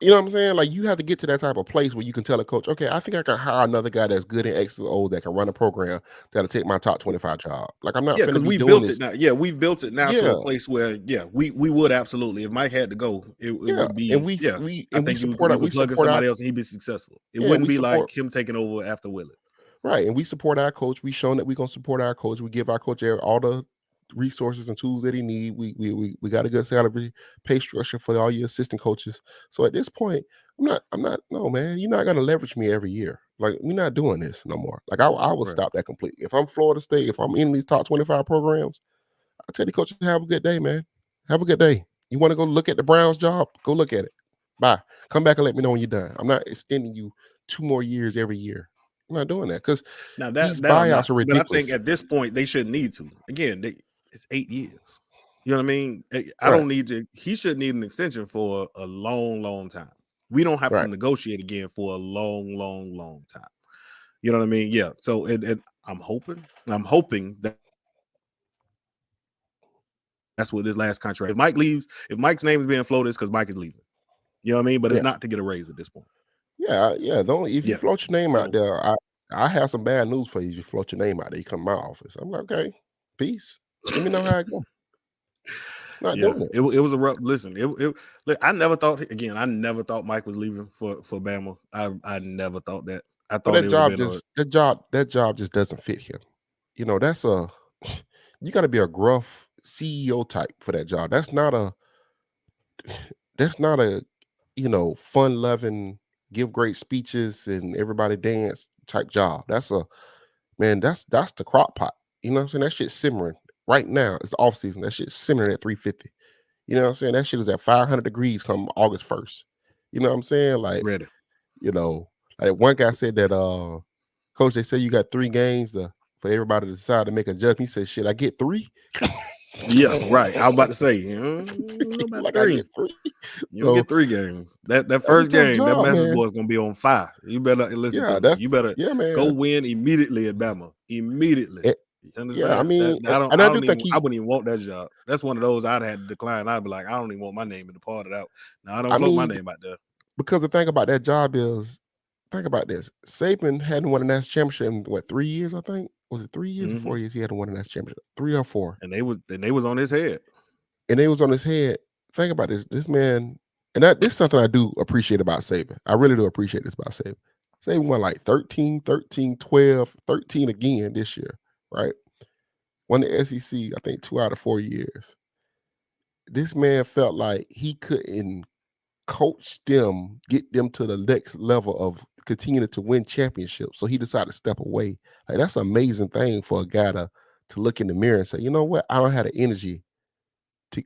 Speaker 2: You know what I'm saying? Like you have to get to that type of place where you can tell a coach, okay, I think I can hire another guy that's good in X and O that can run a program that'll take my top 25 job. Like I'm not
Speaker 1: Yeah,
Speaker 2: finna
Speaker 1: because
Speaker 2: be
Speaker 1: we
Speaker 2: doing
Speaker 1: built it
Speaker 2: this.
Speaker 1: now. Yeah, we've built it now to
Speaker 2: Yeah,
Speaker 1: a place where we would absolutely. If Mike had to go, it
Speaker 2: yeah.
Speaker 1: would
Speaker 2: And
Speaker 1: be
Speaker 2: we
Speaker 1: yeah.
Speaker 2: we
Speaker 1: I
Speaker 2: and we
Speaker 1: think
Speaker 2: support
Speaker 1: you
Speaker 2: we
Speaker 1: could plug in
Speaker 2: support our
Speaker 1: somebody else and he'd be successful. It
Speaker 2: yeah,
Speaker 1: wouldn't
Speaker 2: we
Speaker 1: be like
Speaker 2: support
Speaker 1: him taking over after Willard.
Speaker 2: right, and we support our coach. We shown that we're gonna support our coach. We give our coach all the resources and tools that he need. We got a good salary pay structure for all your assistant coaches. So at this point, I'm not no man. You're not gonna leverage me every year. Like we're not doing this no more. Like I will
Speaker 1: Right.
Speaker 2: stop that completely. If I'm Florida State, if I'm in these top 25 programs, I tell the coaches have a good day, man. Have a good day. You want to go look at the Browns job? Go look at it. Bye. Come back and let me know when you're done. I'm not extending you 2 more years every year. I'm not doing that because
Speaker 1: Now
Speaker 2: these
Speaker 1: that I'm not,
Speaker 2: buyouts are
Speaker 1: but I think
Speaker 2: ridiculous.
Speaker 1: at this point they shouldn't need to. Again, it's 8 years. You know what I mean? I
Speaker 2: Right,
Speaker 1: don't need to. He should need an extension for a long, long time. We don't have to
Speaker 2: right.
Speaker 1: negotiate again for a long, long, long time. You know what I mean? Yeah. So I'm hoping that's what this last contract. If Mike leaves, if Mike's name is being floated, it's because Mike is leaving. You know what I mean? But it's
Speaker 2: Yeah,
Speaker 1: not to get a raise at this point.
Speaker 2: yeah. The only if you
Speaker 1: Yeah.
Speaker 2: float your name out
Speaker 1: So
Speaker 2: there, I have some bad news for you. If you float your name out there, you come to my office. I'm like, okay, peace. Let me know how it goes. Not
Speaker 1: yeah,
Speaker 2: doing it.
Speaker 1: it was a rough. Listen, look, I never thought again. I never thought Mike was leaving for Bama. I never thought that. I
Speaker 2: But
Speaker 1: thought it would have been a
Speaker 2: that job just doesn't fit him. You know, that's a you got to be a gruff CEO type for that job. That's not a fun loving, give great speeches and everybody dance type job. That's the crock pot. You know what I'm saying? That shit's simmering right now. It's off season. That shit's simmering at 350. You know what I'm saying? That shit is at 500 degrees come August 1st. You know what I'm saying? Like,
Speaker 1: ready.
Speaker 2: you know, like one guy said that coach, they say you got 3 games for everybody to decide to make a judgment. He said, shit, I get 3.
Speaker 1: Yeah, right. I was about to say, about
Speaker 2: Like I
Speaker 1: three.
Speaker 2: get 3.
Speaker 1: You don't
Speaker 2: So
Speaker 1: get 3 games. That
Speaker 2: that's a
Speaker 1: first
Speaker 2: tough
Speaker 1: game, that
Speaker 2: job,
Speaker 1: message
Speaker 2: man.
Speaker 1: board is gonna be on fire. You better listen to
Speaker 2: Yeah,
Speaker 1: me. You better
Speaker 2: yeah,
Speaker 1: go
Speaker 2: man.
Speaker 1: win immediately at Bama. Immediately.
Speaker 2: It,
Speaker 1: You
Speaker 2: yeah, I
Speaker 1: understand? That
Speaker 2: mean,
Speaker 1: I don't
Speaker 2: and
Speaker 1: I
Speaker 2: I do
Speaker 1: don't
Speaker 2: think
Speaker 1: even I
Speaker 2: he
Speaker 1: wouldn't even want that job. That's one of those I'd had to decline. I'd be like, I don't even want my name in the part of that. No, I don't
Speaker 2: I
Speaker 1: float my
Speaker 2: mean,
Speaker 1: name out there.
Speaker 2: because the thing about that job is, think about this. Saban hadn't won a national championship in what, 3 years, I think? Was it 3 years or
Speaker 1: Hmm.
Speaker 2: 4 years he hadn't won a national championship? 3 or 4.
Speaker 1: And they was on his head.
Speaker 2: And it was on his head. Think about this. This man, and this is something I do appreciate about Saban. I really do appreciate this about Saban. Saban won like 13, 13, 12, 13 again this year, right? Won the SEC, I think 2 out of 4 years. This man felt like he couldn't coach them, get them to the next level of continuing to win championships. So he decided to step away. Like that's an amazing thing for a guy to look in the mirror and say, you know what, I don't have the energy to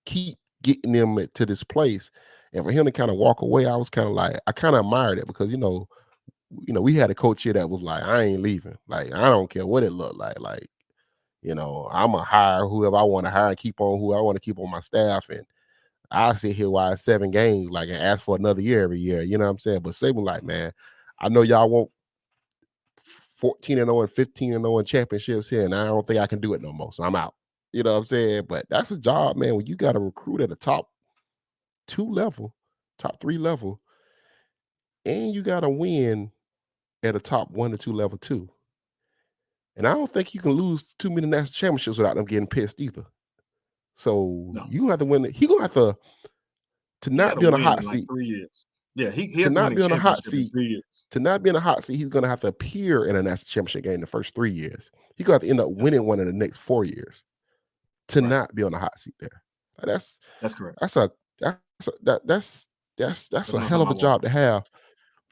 Speaker 2: keep getting them to this place. And for him to kind of walk away, I was kind of like, I kind of admired it because we had a coach here that was like, I ain't leaving. Like, I don't care what it looked like. Like, I'm gonna hire whoever I want to hire and keep on who I want to keep on my staff. And I sit here while 7 games, like, and ask for another year every year. You know what I'm saying? But Saban, like, man, I know y'all want 14-0 and 15-0 in championships here, and I don't think I can do it no more. So I'm out. You know what I'm saying? But that's a job, man, when you got to recruit at a top 2 level, top 3 level, and you got to win at a top 1 to 2 level too. And I don't think you can lose too many national championships without them getting pissed either. So
Speaker 1: No,
Speaker 2: you gonna have to win it. He gonna have to
Speaker 1: he got
Speaker 2: not
Speaker 1: to
Speaker 2: be on a
Speaker 1: win
Speaker 2: hot
Speaker 1: in like
Speaker 2: seat.
Speaker 1: 3 years. Yeah, he
Speaker 2: To
Speaker 1: has to
Speaker 2: not
Speaker 1: win a
Speaker 2: be on a hot
Speaker 1: championship in
Speaker 2: seat.
Speaker 1: 3 years.
Speaker 2: To not be in a hot seat, he's gonna have to appear in a national championship game the first 3 years. He's gonna have to end up
Speaker 1: Yeah,
Speaker 2: winning one in the next 4 years to
Speaker 1: right.
Speaker 2: not be on the hot seat there. Like,
Speaker 1: That's correct.
Speaker 2: that's a that's
Speaker 1: That's
Speaker 2: a
Speaker 1: not
Speaker 2: hell
Speaker 1: something
Speaker 2: of
Speaker 1: I
Speaker 2: a
Speaker 1: want.
Speaker 2: job to have.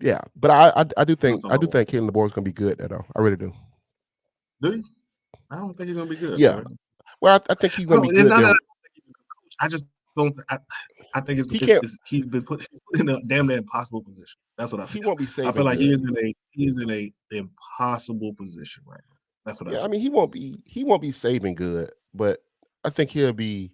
Speaker 2: Yeah, but I do
Speaker 1: That's not
Speaker 2: think I
Speaker 1: something I
Speaker 2: do
Speaker 1: want.
Speaker 2: think Kalen DeBoer is gonna be good there though. I really do.
Speaker 1: Do you? I don't think he's gonna be good,
Speaker 2: Yeah.
Speaker 1: man.
Speaker 2: Well, I think he's gonna
Speaker 1: No,
Speaker 2: be
Speaker 1: it's
Speaker 2: good
Speaker 1: not
Speaker 2: there.
Speaker 1: that I don't think he's a good coach. I just don't. I think
Speaker 2: He can't.
Speaker 1: he's been put in a damn near impossible position. That's what I
Speaker 2: He
Speaker 1: feel.
Speaker 2: won't be
Speaker 1: I feel
Speaker 2: saving
Speaker 1: like
Speaker 2: good.
Speaker 1: he is in a impossible position right now. That's what I
Speaker 2: Yeah, I
Speaker 1: do.
Speaker 2: mean he won't be saving good, but I think he'll be.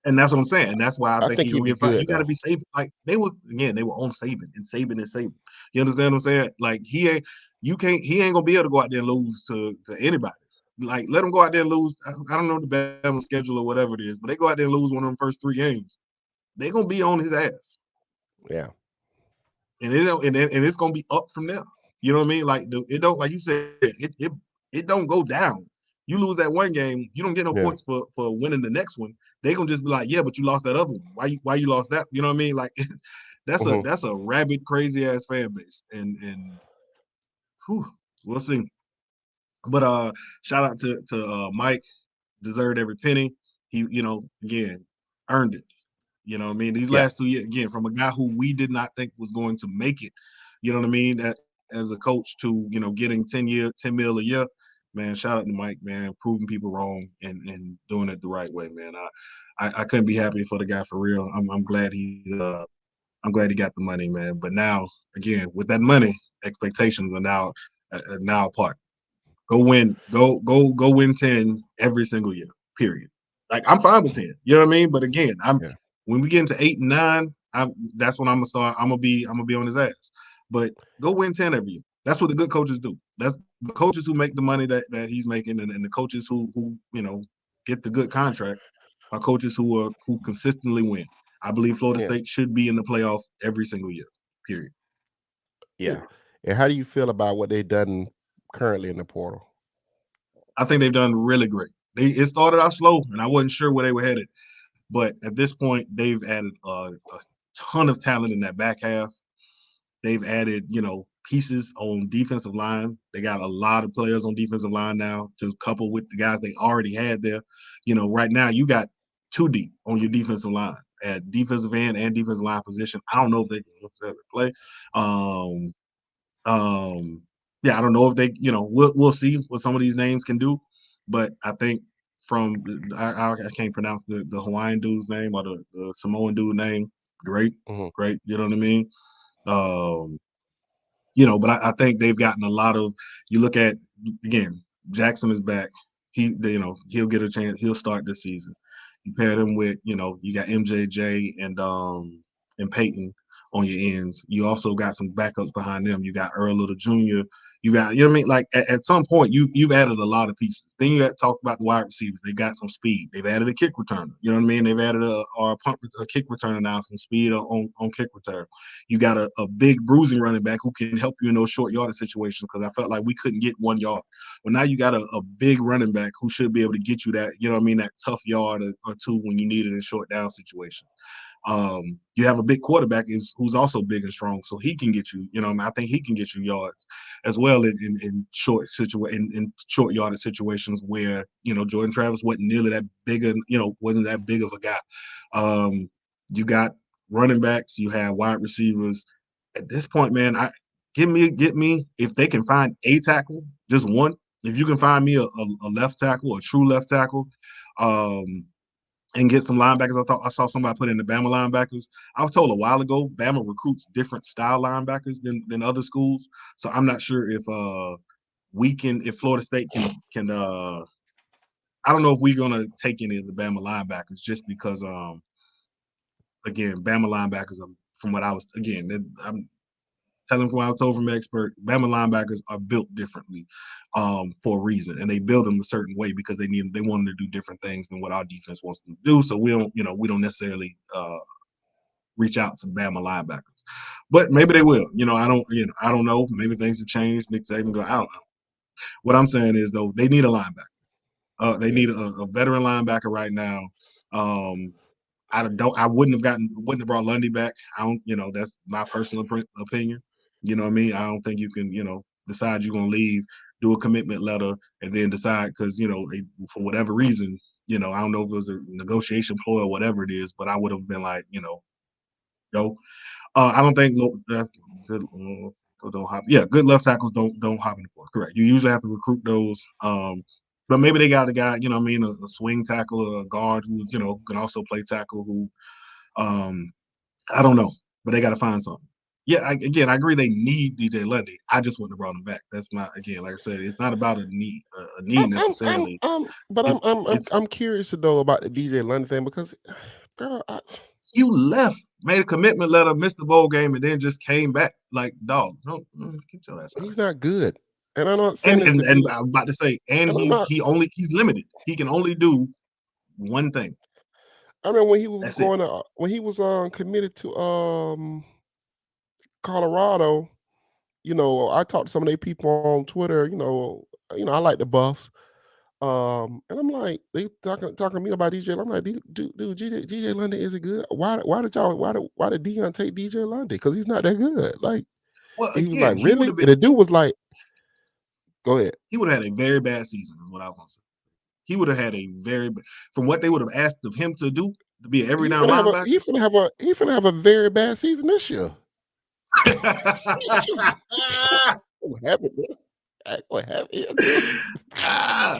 Speaker 1: And that's what I'm saying. And that's why I
Speaker 2: I
Speaker 1: think
Speaker 2: think
Speaker 1: he's
Speaker 2: he'll
Speaker 1: gonna
Speaker 2: be
Speaker 1: get fired. You
Speaker 2: good
Speaker 1: got to
Speaker 2: though.
Speaker 1: be Saban. Like they were on Saban, and Saban is Saban. You understand what I'm saying? Like he ain't gonna be able to go out there and lose to anybody. Like let them go out there and lose. I don't know the Bama schedule or whatever it is, but they go out there and lose one of them first 3 games. They're gonna be on his ass.
Speaker 2: Yeah.
Speaker 1: And it's gonna be up from there. You know what I mean? Like it don't, like you said, it don't go down. You lose that one game, you don't get no
Speaker 2: Yeah.
Speaker 1: points for winning the next one. They gonna just be like, yeah, but you lost that other one. Why you lost that? You know what I mean? Like
Speaker 2: Hmm.
Speaker 1: that's a rabid, crazy ass fan base, and whew, we'll see. But shout out to Mike, deserved every penny. He, again, earned it. You know what I mean? These
Speaker 2: Yeah.
Speaker 1: last 2 years, again, from a guy who we did not think was going to make it, you know what I mean? As a coach to, getting 10 mil a year, man, shout out to Mike, man, proving people wrong and doing it the right way, man. I couldn't be happy for the guy for real. I'm glad I'm glad he got the money, man. But now, again, with that money, expectations are now apart. Go win, go win 10 every single year. Period. Like I'm fine with 10. You know what I mean? But again,
Speaker 2: Yeah.
Speaker 1: when we get into 8 and 9, that's when I'm gonna start. I'm gonna be on his ass. But go win 10 every year. That's what the good coaches do. That's the coaches who make the money that he's making, and the coaches who get the good contract are coaches who consistently win. I believe Florida
Speaker 2: Yeah,
Speaker 1: State should be in the playoff every single year. Period.
Speaker 2: yeah.
Speaker 1: Period.
Speaker 2: And how do you feel about what they've done currently in the portal?
Speaker 1: I think they've done really great. It started out slow, and I wasn't sure where they were headed, but at this point, they've added a ton of talent in that back half. They've added, pieces on defensive line. They got a lot of players on defensive line now to couple with the guys they already had there. Right now you got two deep on your defensive line at defensive end and defensive line position. I don't know if they can play. Um, yeah, I don't know if they, we'll see what some of these names can do, but I think from I can't pronounce the Hawaiian dude's name or the Samoan dude name. Great,
Speaker 2: Mhm.
Speaker 1: great. You know what I mean? Um, but I think they've gotten a lot of. You look at again, Jackson is back. He'll get a chance. He'll start this season. You paired him with, you got MJJ and Peyton on your ends. You also got some backups behind them. You got Earl Little Jr. You got, you know what I mean? Like at some point, you've added a lot of pieces. Then you got to talk about the wide receivers. They got some speed. They've added a kick returner. You know what I mean? They've added a kick returner now, some speed on kick return. You got a big bruising running back who can help you in those short yardage situations because I felt like we couldn't get 1 yard. Well, now you got a big running back who should be able to get you that, you know what I mean, that tough yard or two when you need it in short down situation. You have a big quarterback who's also big and strong, so he can get you. I think he can get you yards as well in short yardage situations where Jordan Travis wasn't nearly that big, wasn't that big of a guy. You got running backs, you have wide receivers. At this point, man, get me if they can find a tackle, just one. If you can find me a left tackle, a true left tackle. And get some linebackers. I saw somebody put in the Bama linebackers. I was told a while ago Bama recruits different style linebackers than other schools. So I'm not sure if Florida State can I don't know if we're gonna take any of the Bama linebackers just because again Bama linebackers are from what I was again I'm telling from what I was told from expert, Bama linebackers are built differently for a reason, and they build them a certain way because they wanted to do different things than what our defense wants them to do. So we don't necessarily reach out to Bama linebackers, but maybe they will. I don't know. Maybe things have changed. Nick Saban go, I don't know. What I'm saying is though, they need a linebacker. They
Speaker 2: Yeah.
Speaker 1: need a veteran linebacker right now. Um, I wouldn't have brought Lundy back. I don't, that's my personal opinion. You know what I mean? I don't think you can, decide you're gonna leave, do a commitment letter, and then decide because for whatever reason, I don't know if it was a negotiation ploy or whatever it is, but I would have been like, go. I don't think that's good. Don't hop. Yeah, good left tackles don't hop in the fourth. Correct. You usually have to recruit those. But maybe they got a guy, you know what I mean, a swing tackle, or a guard who, can also play tackle who I don't know, but they got to find something. Yeah, I agree. They need DJ Lundy. I just wouldn't have brought him back. That's not again, like I said, it's not about a need necessarily.
Speaker 2: But
Speaker 1: It, it's
Speaker 2: I'm curious to know about the DJ London thing because, girl,
Speaker 1: you left, made a commitment letter, missed the bowl game, and then just came back. Like, dog, no, get your ass out of
Speaker 2: he's
Speaker 1: here.
Speaker 2: not good, and I'm not saying
Speaker 1: And
Speaker 2: this
Speaker 1: and
Speaker 2: to be,
Speaker 1: and I'm about to say, and
Speaker 2: and I'm not.
Speaker 1: he's limited. He can only do one thing.
Speaker 2: I mean, when he was
Speaker 1: That's it.
Speaker 2: going to, when he was committed to Colorado, I talked to some of their people on Twitter. I like the Buffs. And I'm like, they talking to me about DJ. I'm like, dude, DJ London isn't good. Why did Dion take DJ London? Because he's not that good. Like,
Speaker 1: Well,
Speaker 2: and he was like,
Speaker 1: again,
Speaker 2: really? And the dude was like, go ahead.
Speaker 1: he would have had a very bad season. Is what I want to say. He would have had from what they would have asked of him to do to be an every down linebacker.
Speaker 2: He finna have a very bad season this year. What happened? What happened?
Speaker 1: ah,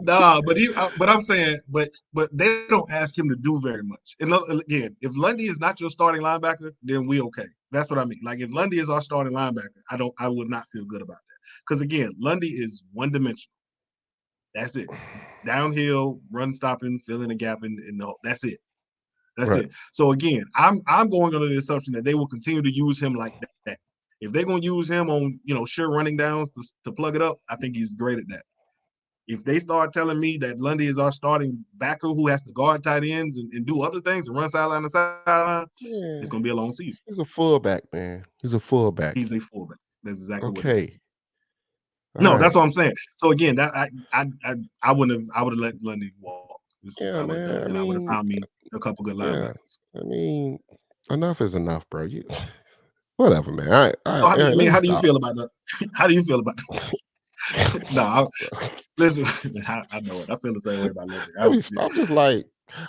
Speaker 1: nah, but I'm saying, but they don't ask him to do very much. And again, if Lundy is not your starting linebacker, then we okay. That's what I mean. Like if Lundy is our starting linebacker, I would not feel good about that. Because again, Lundy is one dimensional. That's it. Downhill, run stopping, filling a gap in the hole. That's it. That's
Speaker 2: Right.
Speaker 1: it. So again, I'm going under the assumption that they will continue to use him like that. If they're gonna use him on sure running downs to plug it up, I think he's great at that. If they start telling me that Lundy is our starting backer who has to guard tight ends and do other things and run sideline to sideline, it's
Speaker 2: Yeah,
Speaker 1: gonna be a long season.
Speaker 2: he's a fullback, man. He's a fullback.
Speaker 1: He's a fullback. That's exactly what he is.
Speaker 2: Okay. All
Speaker 1: No, that's
Speaker 2: right.
Speaker 1: what I'm saying. So again, that I wouldn't have I would have let Lundy walk. I
Speaker 2: Yeah,
Speaker 1: would
Speaker 2: man. I
Speaker 1: and I would have
Speaker 2: mean,
Speaker 1: found me a couple good
Speaker 2: yeah.
Speaker 1: linebackers.
Speaker 2: I mean, enough is enough, bro. You whatever, man. All right,
Speaker 1: So
Speaker 2: all right, let me
Speaker 1: how do you
Speaker 2: stop.
Speaker 1: feel about that? How do you feel about that? No,
Speaker 2: Bro.
Speaker 1: listen, I know it. I feel the same way about Lundy.
Speaker 2: Let me stop. I'm just like,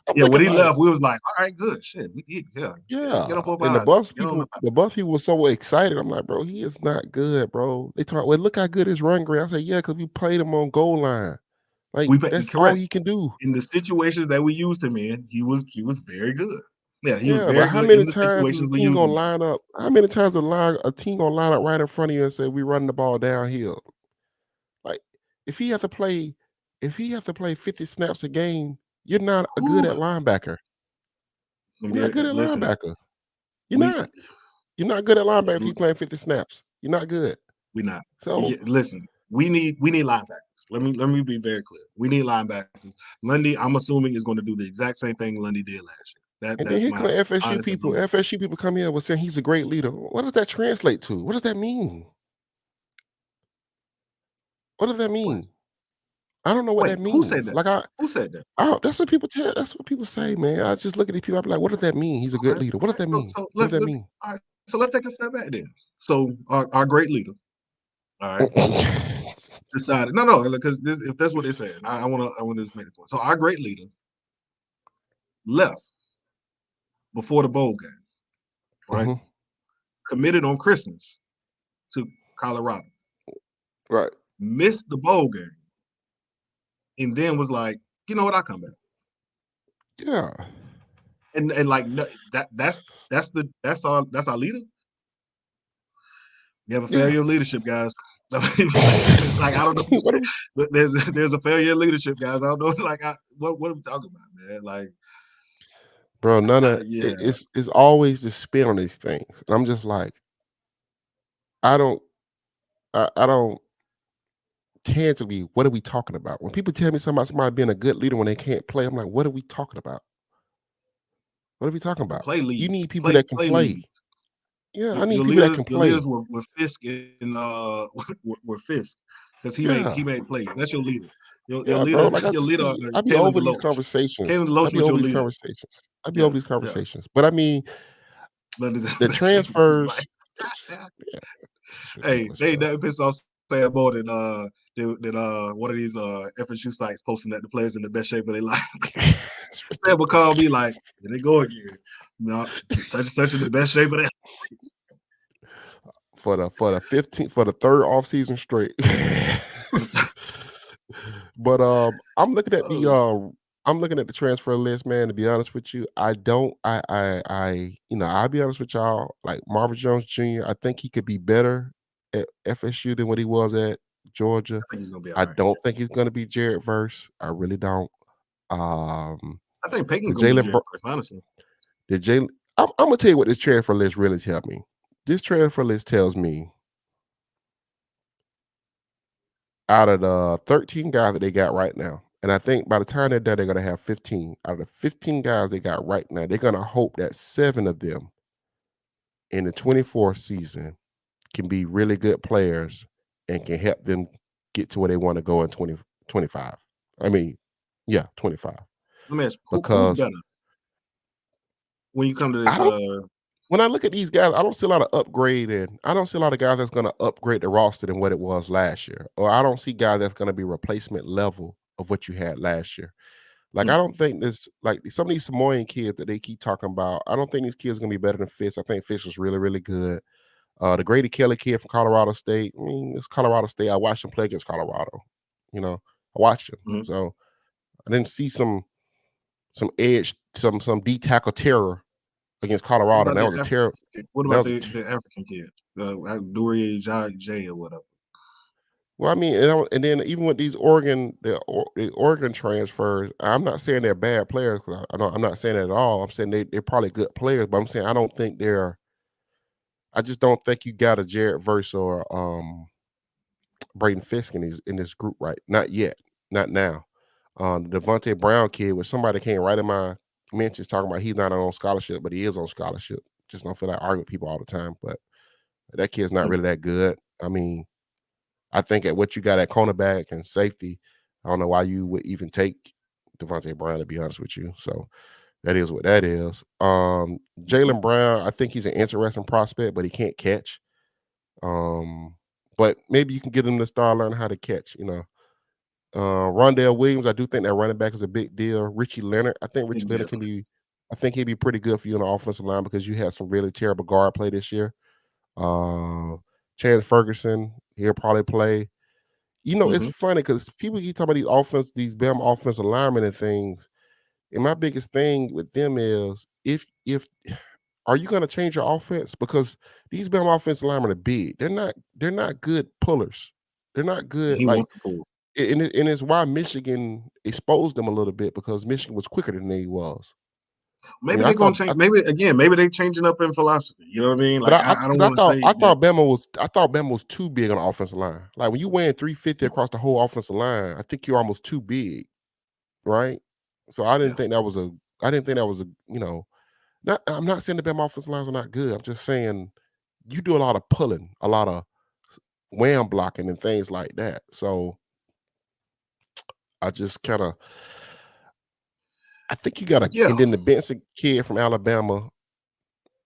Speaker 2: I'm
Speaker 1: Yeah, when
Speaker 2: thinking
Speaker 1: he
Speaker 2: like,
Speaker 1: left, we was like, all right, good shit. Get
Speaker 2: yeah.
Speaker 1: him up
Speaker 2: And
Speaker 1: out of there. Get him up out
Speaker 2: The Buffs people were so excited. I'm like, bro, he is not good, bro. They talk, well, look how good his run grade. I said, yeah, because we played him on goal line. Like, that's all
Speaker 1: correct.
Speaker 2: he can do.
Speaker 1: In the situations that we used him in, he was very good. Yeah, he was
Speaker 2: Yeah, but
Speaker 1: very
Speaker 2: how
Speaker 1: good
Speaker 2: many
Speaker 1: in the
Speaker 2: times is a
Speaker 1: situations we
Speaker 2: team
Speaker 1: used
Speaker 2: gonna
Speaker 1: him.
Speaker 2: line up? How many times a team gonna line up right in front of you and say we running the ball downhill? Like if he have to play, if he have to play 50 snaps a game, you're not a good
Speaker 1: Whew.
Speaker 2: at linebacker. You're not good at
Speaker 1: Listen,
Speaker 2: linebacker. You're
Speaker 1: we
Speaker 2: not. You're not good at linebacker if you playing 50 snaps. You're not good.
Speaker 1: we not.
Speaker 2: So
Speaker 1: Listen, we need linebackers. Let me be very clear. We need linebackers. Lundy, I'm assuming, is going to do the exact same thing Lundy did last year.
Speaker 2: and then
Speaker 1: That's
Speaker 2: here come
Speaker 1: my
Speaker 2: the FSU
Speaker 1: honest
Speaker 2: people.
Speaker 1: opinion.
Speaker 2: FSU people come here with saying he's a great leader. What does that translate to? What does that mean? What does that
Speaker 1: What?
Speaker 2: mean? I don't know what
Speaker 1: Wait,
Speaker 2: that
Speaker 1: who said
Speaker 2: means.
Speaker 1: that?
Speaker 2: Like
Speaker 1: Who said that?
Speaker 2: oh, that's what people tell. That's what people say, man. I just look at these people. I be like, what does that mean? He's a good
Speaker 1: Okay,
Speaker 2: leader. What
Speaker 1: all
Speaker 2: does
Speaker 1: right.
Speaker 2: that mean?
Speaker 1: So
Speaker 2: What does that
Speaker 1: let's
Speaker 2: mean?
Speaker 1: all right. So let's take a step back then. So our great leader, all right, decided no, because if that's what they're saying, I want to just make the point. So our great leader left before the bowl game, right?
Speaker 2: Mhm.
Speaker 1: Committed on Christmas to Colorado,
Speaker 2: Right.
Speaker 1: missed the bowl game, and then was like, you know what, I'll come back.
Speaker 2: Yeah.
Speaker 1: And like no, that's our leader. We have a
Speaker 2: Yeah.
Speaker 1: failure of leadership, guys. Like I don't know,
Speaker 2: What are we,
Speaker 1: but there's a failure of leadership, guys. I don't know, like what are we talking about, man? Like
Speaker 2: bro, none of
Speaker 1: yeah,
Speaker 2: it's always the spin on these things. And I'm just like, I don't I don't tangibly, what are we talking about? When people tell me something about somebody being a good leader when they can't play, I'm like, what are we talking about? What are we talking about?
Speaker 1: play
Speaker 2: You
Speaker 1: leads,
Speaker 2: need people
Speaker 1: play
Speaker 2: that can
Speaker 1: play
Speaker 2: play.
Speaker 1: leads.
Speaker 2: Yeah, I need
Speaker 1: Your
Speaker 2: people that
Speaker 1: leaders,
Speaker 2: can play.
Speaker 1: were Fisk and were Fisk because he
Speaker 2: Yeah.
Speaker 1: made plays. That's your leader. Your
Speaker 2: Yeah, bro.
Speaker 1: leader,
Speaker 2: Like
Speaker 1: your leader,
Speaker 2: I be
Speaker 1: Kalen
Speaker 2: over these
Speaker 1: Deloach.
Speaker 2: conversations.
Speaker 1: Kalen
Speaker 2: I
Speaker 1: Deloach
Speaker 2: be
Speaker 1: was
Speaker 2: over
Speaker 1: your
Speaker 2: these
Speaker 1: leader.
Speaker 2: conversations. I be
Speaker 1: Yeah,
Speaker 2: over these
Speaker 1: yeah.
Speaker 2: conversations. But I mean,
Speaker 1: London's in
Speaker 2: the
Speaker 1: the best shape. It's
Speaker 2: transfers,
Speaker 1: like,
Speaker 2: yeah, it's just
Speaker 1: hey,
Speaker 2: ridiculous,
Speaker 1: they
Speaker 2: bro.
Speaker 1: that piss off Sam more than one of these FSU sites posting that the players in the best shape of their life.
Speaker 2: It's
Speaker 1: Sam would
Speaker 2: ridiculous.
Speaker 1: call me like, here they go again. No, such and such in the best shape of their
Speaker 2: For the 15th for the third off season straight.
Speaker 1: life.
Speaker 2: But I'm looking at the
Speaker 1: Oh,
Speaker 2: transfer list, man. To be honest with you, I don't. I'll be honest with y'all. Like Marvin Jones Jr., I think he could be better at FSU than what he was at Georgia.
Speaker 1: I think he's gonna be all
Speaker 2: I
Speaker 1: right.
Speaker 2: don't think he's going to be Jared Verse. I really don't. Um,
Speaker 1: I think Peyton's
Speaker 2: the
Speaker 1: gonna be
Speaker 2: Jalen,
Speaker 1: Jared first, honestly.
Speaker 2: the Jalen. I'm gonna tell you what this transfer list really tell me. This transfer list tells me out of the 13 guys that they got right now, and I think by the time they're done, they're gonna have 15. Out of the 15 guys they got right now, they're gonna hope that 7 of them in the 24th season can be really good players and can help them get to where they want to go in 2025. I mean, yeah, 25.
Speaker 1: Let me ask you, who's
Speaker 2: Because
Speaker 1: better when you come to
Speaker 2: I
Speaker 1: this?
Speaker 2: don't when I look at these guys, I don't see a lot of upgrade and I don't see a lot of guys that's gonna upgrade the roster than what it was last year. Or I don't see guys that's gonna be replacement level of what you had last year. Like, I
Speaker 1: Mm,
Speaker 2: don't think this like some of these Samoan kids that they keep talking about, I don't think these kids are gonna be better than Fitz. I think Fitz is really, really good. The Grady Kelly kid from Colorado State. I mean, it's Colorado State. I watched him play against Colorado. You know, I watched him.
Speaker 1: mhm.
Speaker 2: So I didn't see some edge, some D tackle terror against
Speaker 1: What
Speaker 2: Colorado. And
Speaker 1: about
Speaker 2: that
Speaker 1: the
Speaker 2: was a
Speaker 1: African?
Speaker 2: terror.
Speaker 1: What
Speaker 2: That
Speaker 1: about
Speaker 2: was a
Speaker 1: the African kid, Duri J or whatever?
Speaker 2: well, I mean, and then even with these the Oregon transfers, I'm not saying they're bad players. 'Cause I'm not saying that at all. I'm saying they're probably good players, but I'm saying I don't think they're I just don't think you got a Jared Verse or Braden Fisk in this group right. Not yet. Not now. The Devontae Brown kid, where somebody came right in my mentions talking about he's not on scholarship, but he is on scholarship. Just don't feel like arguing with people all the time. But that kid's not
Speaker 1: Mm,
Speaker 2: really that good. I mean, I think at what you got at cornerback and safety, I don't know why you would even take Devontae Brown, to be honest with you. So that is what that is.
Speaker 1: mhm.
Speaker 2: Jalen Brown, I think he's an interesting prospect, but he can't catch. Um, but maybe you can get him to start learning how to catch, you know. Rondell Williams, I do think that running back is a big deal. Richie Leonard, I think Richie
Speaker 1: Big
Speaker 2: Leonard
Speaker 1: deal.
Speaker 2: can be, I think he'd be pretty good for you on the offensive line because you had some really terrible guard play this year. Uh, Chance Ferguson, he'll probably play. You know, it's
Speaker 1: Hmm.
Speaker 2: funny because people keep talking about these Bama offensive linemen and things. And my biggest thing with them is if are you going to change your offense? Because these Bama offensive linemen are big. They're not good pullers. They're not good
Speaker 1: He
Speaker 2: like
Speaker 1: wants to pull.
Speaker 2: and it's why Michigan exposed them a little bit because Michigan was quicker than they was. I
Speaker 1: Maybe
Speaker 2: mean, I
Speaker 1: they're gonna
Speaker 2: thought,
Speaker 1: change. Maybe again, maybe they changing up in philosophy. You know what I mean?
Speaker 2: but
Speaker 1: Like I
Speaker 2: because
Speaker 1: don't want to say
Speaker 2: I
Speaker 1: that.
Speaker 2: thought Bama was too big on the offensive line. Like when you weigh 350
Speaker 1: Yeah,
Speaker 2: across the whole offensive line, I think you're almost too big, right? So
Speaker 1: yeah,
Speaker 2: I didn't think that was a you know not I'm not saying the Bama offensive lines are not good. I'm just saying you do a lot of pulling, a lot of wham blocking and things like that. So I just kind of I think you got to,
Speaker 1: yeah.
Speaker 2: and then the Benson kid from Alabama.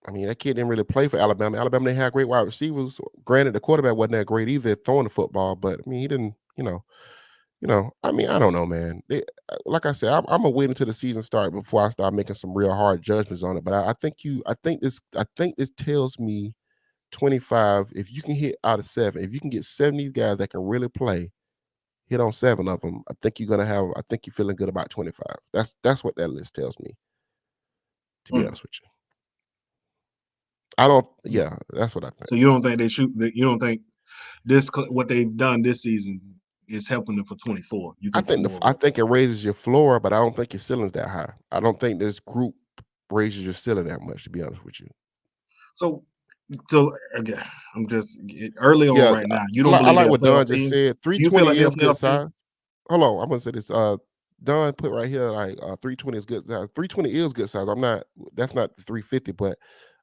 Speaker 2: I mean, that kid didn't really play for Alabama. Alabama, they had great wide receivers. Granted, the quarterback wasn't that great either throwing the football, but I mean, he didn't, I mean, I don't know, man. Like I said, I'm gonna wait until the season start before I start making some real hard judgments on it. But I think this tells me 25. If you can hit out of 7, if you can get 7 of these guys that can really play, hit on 7 of them, I think you're feeling good about 25. That's what that list tells me, to be
Speaker 1: Mm,
Speaker 2: honest with you. I don't,
Speaker 1: mm.
Speaker 2: yeah, that's what I think.
Speaker 1: So you don't think they shoot? You don't think what they've done this season is helping them for 24? You think it's more of
Speaker 2: I
Speaker 1: a
Speaker 2: think it raises your floor, but I don't think your ceiling's that high. I don't think this group raises your ceiling that much, to be honest with you.
Speaker 1: so so again? I'm just early on
Speaker 2: Yeah,
Speaker 1: right now. You don't
Speaker 2: I
Speaker 1: believe
Speaker 2: like
Speaker 1: they're a
Speaker 2: what
Speaker 1: playoff
Speaker 2: Don just
Speaker 1: team?
Speaker 2: said.
Speaker 1: Do you feel
Speaker 2: 320
Speaker 1: like they're a
Speaker 2: is good
Speaker 1: playoff team?
Speaker 2: size. Hold on, I'm gonna say this. Don put right here like 320 is good size. 320 is good size. I'm not. That's not the 350, but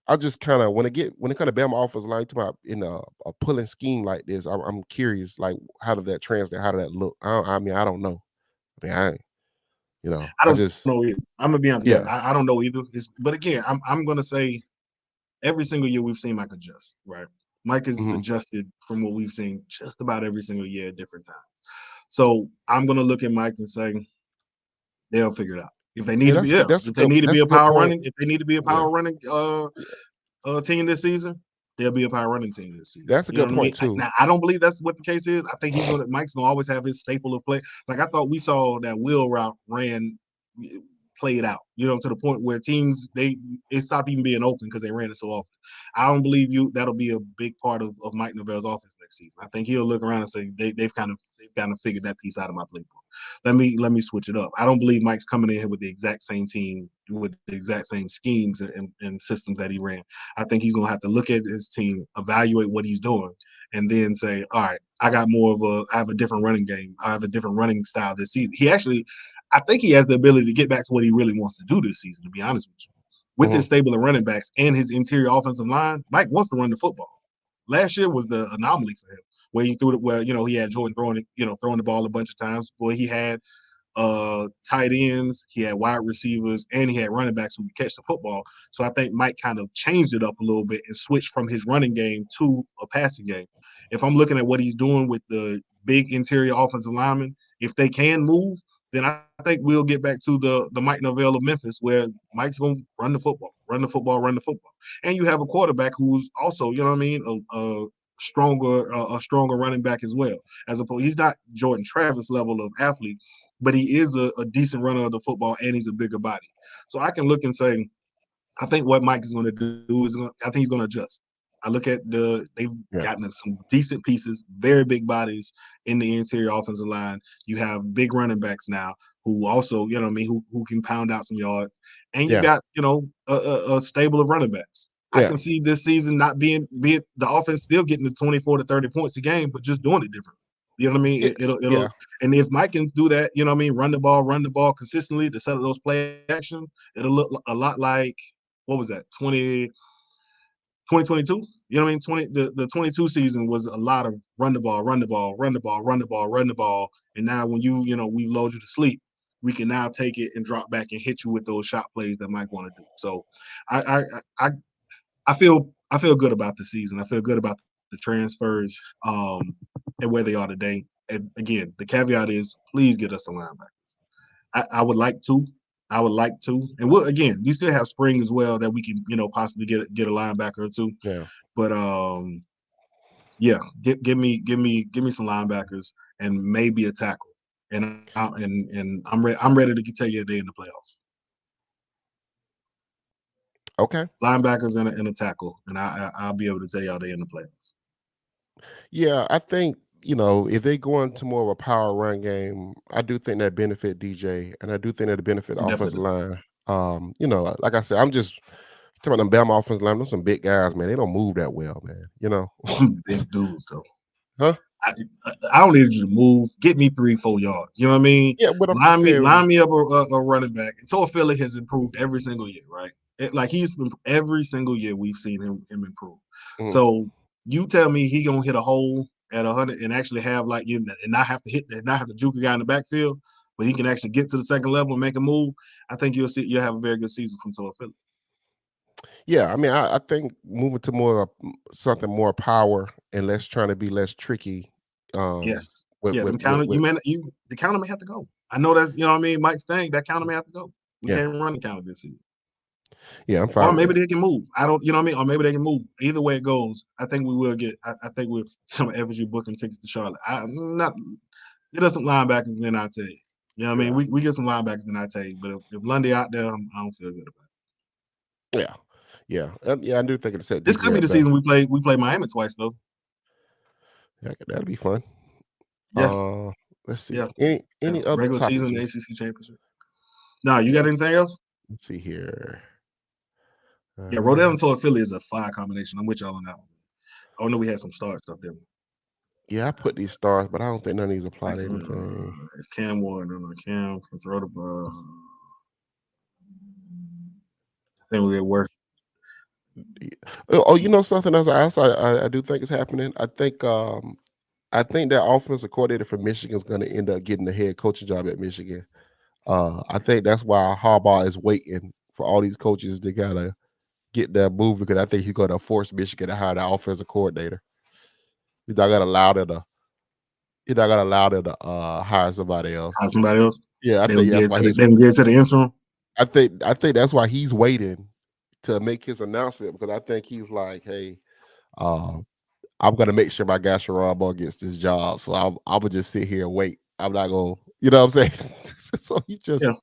Speaker 2: I just kind of when it kind of Bama offense line to about in a pulling scheme like this, I'm curious like how did that translate? How did that look? I mean, I don't know. I mean,
Speaker 1: I
Speaker 2: I
Speaker 1: don't
Speaker 2: just
Speaker 1: know either. I'm gonna be honest. Yeah,
Speaker 2: yeah.
Speaker 1: I don't know either. But again, I'm gonna say every single year we've seen Mike adjust. Right, Mike has
Speaker 2: Mhm.
Speaker 1: adjusted from what we've seen just about every single year at different times. So I'm gonna look at Mike and say they'll figure it out. If they need
Speaker 2: Yeah,
Speaker 1: to be, yeah. If they need to be
Speaker 2: that's
Speaker 1: a
Speaker 2: a good
Speaker 1: power
Speaker 2: point.
Speaker 1: running, if they need to be a
Speaker 2: Yeah,
Speaker 1: power running
Speaker 2: yeah,
Speaker 1: team this season, they'll be a power running team this season.
Speaker 2: that's a
Speaker 1: You know
Speaker 2: good
Speaker 1: what I mean?
Speaker 2: point too.
Speaker 1: Now I don't believe that's what the case is. I think Mike's gonna always have his staple of play. Like I thought we saw that wheel route ran played out, to the point where teams it stopped even being open because they ran it so often. I don't believe that'll be a big part of Mike Norvell's offense next season. I think he'll look around and say they've kind of figured that piece out of my playbook. Let me switch it up. I don't believe Mike's coming in here with the exact same team with the exact same schemes and systems that he ran. I think he's gonna have to look at his team, evaluate what he's doing, and then say, all right, I have a different running game. I have a different running style this season. I think he has the ability to get back to what he really wants to do this season, to be honest with you. With his
Speaker 2: Mhm.
Speaker 1: stable of running backs and his interior offensive line, Mike wants to run the football. Last year was the anomaly for him, where he threw it where, he had Jordan throwing the ball a bunch of times. Boy, he had tight ends, he had wide receivers, and he had running backs who could catch the football. So I think Mike kind of changed it up a little bit and switched from his running game to a passing game. If I'm looking at what he's doing with the big interior offensive linemen, if they can move, then I think we'll get back to the Mike Norvell of Memphis, where Mike's going to run the football, run the football, run the football, and you have a quarterback who's also, you know what I mean, a stronger running back as well. As opposed, he's not Jordan Travis level of athlete, but he is a decent runner of the football, and he's a bigger body. So I can look and say, I think what Mike is going to do I think he's going to adjust. I look at they've
Speaker 2: Yeah,
Speaker 1: gotten some decent pieces, very big bodies in the interior offensive line. You have big running backs now who also, you know what I mean, who can pound out some yards, and you
Speaker 2: yeah.
Speaker 1: got, a stable of running backs. I
Speaker 2: Yeah.
Speaker 1: can see this season not being the offense still getting to 24 to 30 points a game, but just doing it differently. You know what I mean?
Speaker 2: Yeah.
Speaker 1: It'll
Speaker 2: Yeah.
Speaker 1: and if Mike can do that, you know what I mean, run the ball consistently to set up those play actions, it'll look a lot like what was that 2022? You know what I mean? The 22 season was a lot of run the ball, run the ball, run the ball, run the ball, run the ball. And now when we load you to sleep, we can now take it and drop back and hit you with those shot plays that Mike want to do. So I I I feel good about the season. I feel good about the transfers and where they are today. And again, the caveat is please get us some linebackers. I would like to. I would like to, and we'll again. We still have spring as well that we can, possibly get a linebacker or two.
Speaker 2: Yeah.
Speaker 1: But yeah, give me some linebackers and maybe a tackle, and I'm ready to tell you a day in the playoffs.
Speaker 2: Okay.
Speaker 1: Linebackers and a tackle, and I'll be able to tell y'all they in the playoffs.
Speaker 2: Yeah, I think, if they go into more of a power run game, I do think that benefit DJ, and I do think that benefit the offensive
Speaker 1: Definitely
Speaker 2: line. Like I said, I'm just talking about them Bama offensive line. Those some big guys, man. They don't move that well, man.
Speaker 1: them big dudes though.
Speaker 2: Huh?
Speaker 1: I, I don't need you to move. Get me 3-4 yards. You know what I mean?
Speaker 2: Yeah, but I'm just
Speaker 1: Line me,
Speaker 2: saying,
Speaker 1: line me up a running back. And Toa Philly has improved every single year, right? Like he's been every single year we've seen him improve.
Speaker 2: mm,
Speaker 1: So you tell me he gonna hit a hole at 100 and actually have like and not have to not have to juke a guy in the backfield, but he can actually get to the second level and make a move. I think you'll have a very good season from Toa Philly.
Speaker 2: yeah, I mean, I think moving to more something more power and less trying to be less tricky.
Speaker 1: Yes.
Speaker 2: With
Speaker 1: Yeah,
Speaker 2: with
Speaker 1: them
Speaker 2: with,
Speaker 1: counter
Speaker 2: with
Speaker 1: the counter may have to go. I know that's what I mean, Mike's thing. That counter may have to go. We
Speaker 2: yeah,
Speaker 1: can't run the counter this season.
Speaker 2: yeah, I'm
Speaker 1: Or
Speaker 2: fine with
Speaker 1: maybe
Speaker 2: that.
Speaker 1: they can move. I don't, you know what I mean? Or maybe they can move. Either way it goes, I think we will get. I think we'll some FSU booking tickets to Charlotte. I'm not get us some linebackers, then I'll tell you. You know what I mean?
Speaker 2: Yeah,
Speaker 1: We get some linebackers, then I tell you. But if Lundy out there, I don't feel good about it.
Speaker 2: yeah, yeah, yeah. I do think it set
Speaker 1: This could
Speaker 2: DJ
Speaker 1: be
Speaker 2: up
Speaker 1: the
Speaker 2: better.
Speaker 1: season we play Miami twice though.
Speaker 2: Yeah, that'll be fun.
Speaker 1: Yeah,
Speaker 2: Uh, let's
Speaker 1: yeah,
Speaker 2: see. Any other
Speaker 1: regular
Speaker 2: topics
Speaker 1: season,
Speaker 2: here?
Speaker 1: ACC championship. Now, you
Speaker 2: Yeah,
Speaker 1: got anything else?
Speaker 2: let's see here.
Speaker 1: Yeah, Rodell
Speaker 2: Uh,
Speaker 1: and Toa Philly is a fire combination. I'm with y'all on that one. I know we had some star stuff there.
Speaker 2: yeah, I put these stars, but I don't think none of these apply
Speaker 1: Like
Speaker 2: to anything.
Speaker 1: it's Cam Warren. Cam can throw the ball. I think we get worse.
Speaker 2: Oh, you know something else I do think is happening. I think that offensive coordinator from Michigan is going to end up getting the head coaching job at Michigan. I think that's why Harbaugh is waiting for all these coaches to gotta get that move because I think he's going to force Michigan to hire the offensive coordinator. He's not going to allow them to. He's not going to allow them to hire somebody
Speaker 1: Hire
Speaker 2: else.
Speaker 1: somebody else.
Speaker 2: Yeah, I
Speaker 1: They will
Speaker 2: think that's
Speaker 1: get
Speaker 2: why
Speaker 1: to the
Speaker 2: he's.
Speaker 1: they will get to the interim.
Speaker 2: I think that's why he's waiting to make his announcement because I think he's like, hey, uh, I'm gonna make sure my guy Sherrod Ball gets this job. So I would just sit here and wait. I'm not gonna, you know what I'm saying? So he just
Speaker 1: Yeah,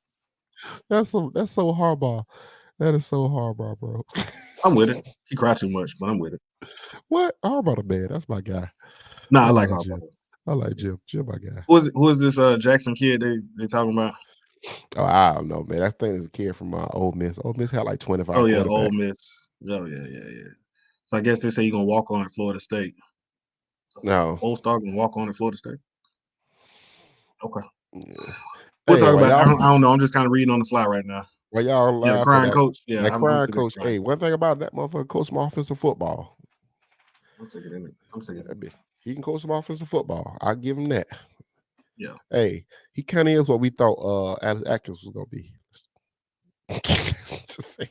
Speaker 2: that's so Harbaugh. That is so Harbaugh, bro.
Speaker 1: I'm with it. He cried too much, but I'm with it.
Speaker 2: What? Harbaugh the man. That's my guy.
Speaker 1: Nah, I
Speaker 2: I
Speaker 1: like
Speaker 2: love
Speaker 1: Harbaugh.
Speaker 2: Jim. I like Jim. Jim, my guy.
Speaker 1: Who is this Jackson kid they talking about?
Speaker 2: Oh, I don't know, man. That thing is a kid from Ole Miss. Ole Miss had like
Speaker 1: Oh
Speaker 2: 25
Speaker 1: yeah, Ole
Speaker 2: quarterbacks.
Speaker 1: Miss. Oh yeah. So I guess they say you're gonna walk on at Florida State.
Speaker 2: No.
Speaker 1: 4-star gonna walk on at Florida State. Okay.
Speaker 2: Yeah.
Speaker 1: We'll
Speaker 2: Hey,
Speaker 1: talk
Speaker 2: while
Speaker 1: about it.
Speaker 2: y'all
Speaker 1: I don't know. I'm just kind of reading on the fly right now.
Speaker 2: while y'all
Speaker 1: Yeah, the
Speaker 2: laugh at
Speaker 1: crying
Speaker 2: that,
Speaker 1: coach. Yeah,
Speaker 2: that
Speaker 1: I'm
Speaker 2: crying
Speaker 1: sick of the
Speaker 2: coach.
Speaker 1: crying
Speaker 2: Hey,
Speaker 1: coach.
Speaker 2: one thing about that motherfucker coach some offensive football.
Speaker 1: I'm sick of it. I'm sick of it.
Speaker 2: I mean, he can coach some offensive football. I give him that.
Speaker 1: Yeah.
Speaker 2: Hey, he kind of is what we thought Alex Atkins was gonna be. Just saying.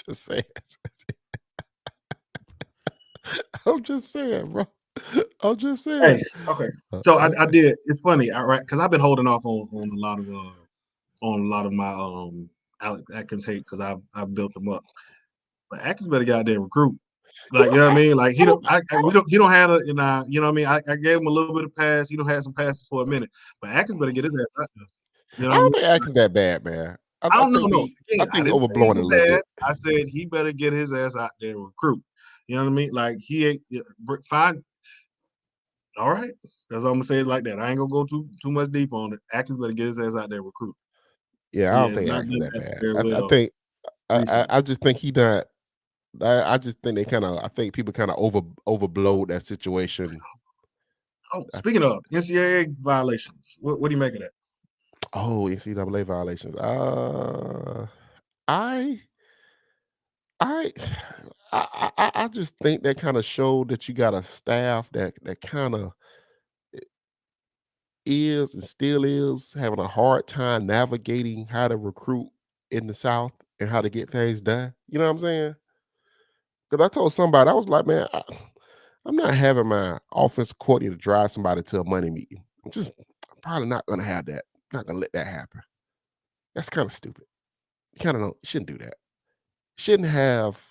Speaker 2: Just saying. I'm just saying, bro. I'm just saying.
Speaker 1: Hey, okay.
Speaker 2: Uh,
Speaker 1: So I
Speaker 2: okay.
Speaker 1: did. It's funny, all right, because I've been holding off on a lot of my Alex Atkins hate because I've built them up. But Atkins better get out there and recruit. Like, you know what I mean? Like he
Speaker 2: I
Speaker 1: don't
Speaker 2: don't,
Speaker 1: we don't he don't have it and you know what I mean? I gave him a little bit of pass. He don't have some passes for a minute. But Atkins better get his ass out there. You know
Speaker 2: I
Speaker 1: what I
Speaker 2: don't
Speaker 1: mean?
Speaker 2: think Atkins that bad, man. I,
Speaker 1: I
Speaker 2: I
Speaker 1: don't know.
Speaker 2: think
Speaker 1: No,
Speaker 2: we I
Speaker 1: again, I
Speaker 2: think we
Speaker 1: didn't say he
Speaker 2: overblowing it a
Speaker 1: was
Speaker 2: little
Speaker 1: bad.
Speaker 2: bit.
Speaker 1: I said he better get his ass out there and recruit. You know what I mean? Like he ain't fine. All right. That's all I'm gonna say it like that. I ain't gonna go too much deep on it. Atkins better get his ass out there and recruit.
Speaker 2: Yeah, I
Speaker 1: He
Speaker 2: don't
Speaker 1: has
Speaker 2: think
Speaker 1: not
Speaker 2: Atkins
Speaker 1: done
Speaker 2: that
Speaker 1: that
Speaker 2: bad.
Speaker 1: very
Speaker 2: I
Speaker 1: well
Speaker 2: think I
Speaker 1: recently.
Speaker 2: just think he not. I just think I think people kind of overblowed that situation.
Speaker 1: Oh,
Speaker 2: I,
Speaker 1: speaking of NCAA violations, what do you make of that?
Speaker 2: oh, NCAA violations. I I I just think that kind of showed that you got a staff that kind of is and still is having a hard time navigating how to recruit in the South and how to get things done. You know what I'm saying? Because I told somebody, I was like, man, I'm not having my offense coordinator drive somebody to a money meeting. I'm probably not going to have that. I'm not going to let that happen. That's kind of stupid. You kind of don't, you shouldn't do that. Shouldn't have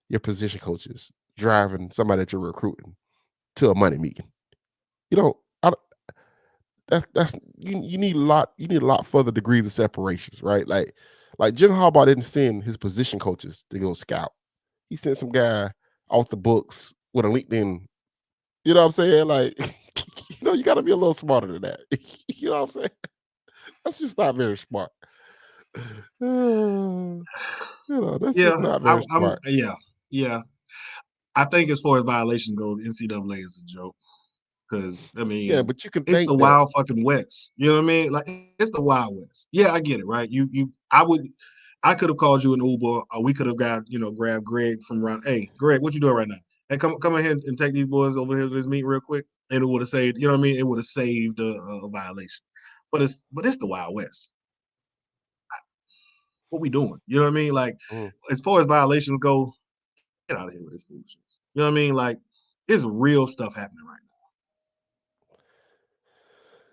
Speaker 2: your position coaches driving somebody that you're recruiting to a money meeting. You don't. I, don't- that's you need a lot further degrees of separations, right? Like Jim Harbaugh didn't send his position coaches to go scout. He sent some guy off the books with a LinkedIn. You know what I'm saying? Like, you got to be a little smarter than that. You know what I'm saying? That's just not very smart. That's just
Speaker 1: Yeah,
Speaker 2: not very
Speaker 1: I'm
Speaker 2: smart.
Speaker 1: yeah. I think as far as violation goes, NCAA is a joke. Because I
Speaker 2: Yeah,
Speaker 1: mean,
Speaker 2: but you can
Speaker 1: it's the
Speaker 2: think that.
Speaker 1: wild fucking west. You know what I mean? Like it's the wild west. Yeah, I get it, right? I could have called you an Uber, or we could have grabbed Greg from around. Hey, Greg, what you doing right now? Hey, come in here and take these boys over here to this meeting real quick, and it would have saved. You know what I mean? It would have saved a violation. But it's the wild west. What we doing? You know what I mean? Like
Speaker 2: Mm,
Speaker 1: as far as violations go, get out of here with this foolishness. You know what I mean? Like it's real stuff happening right now.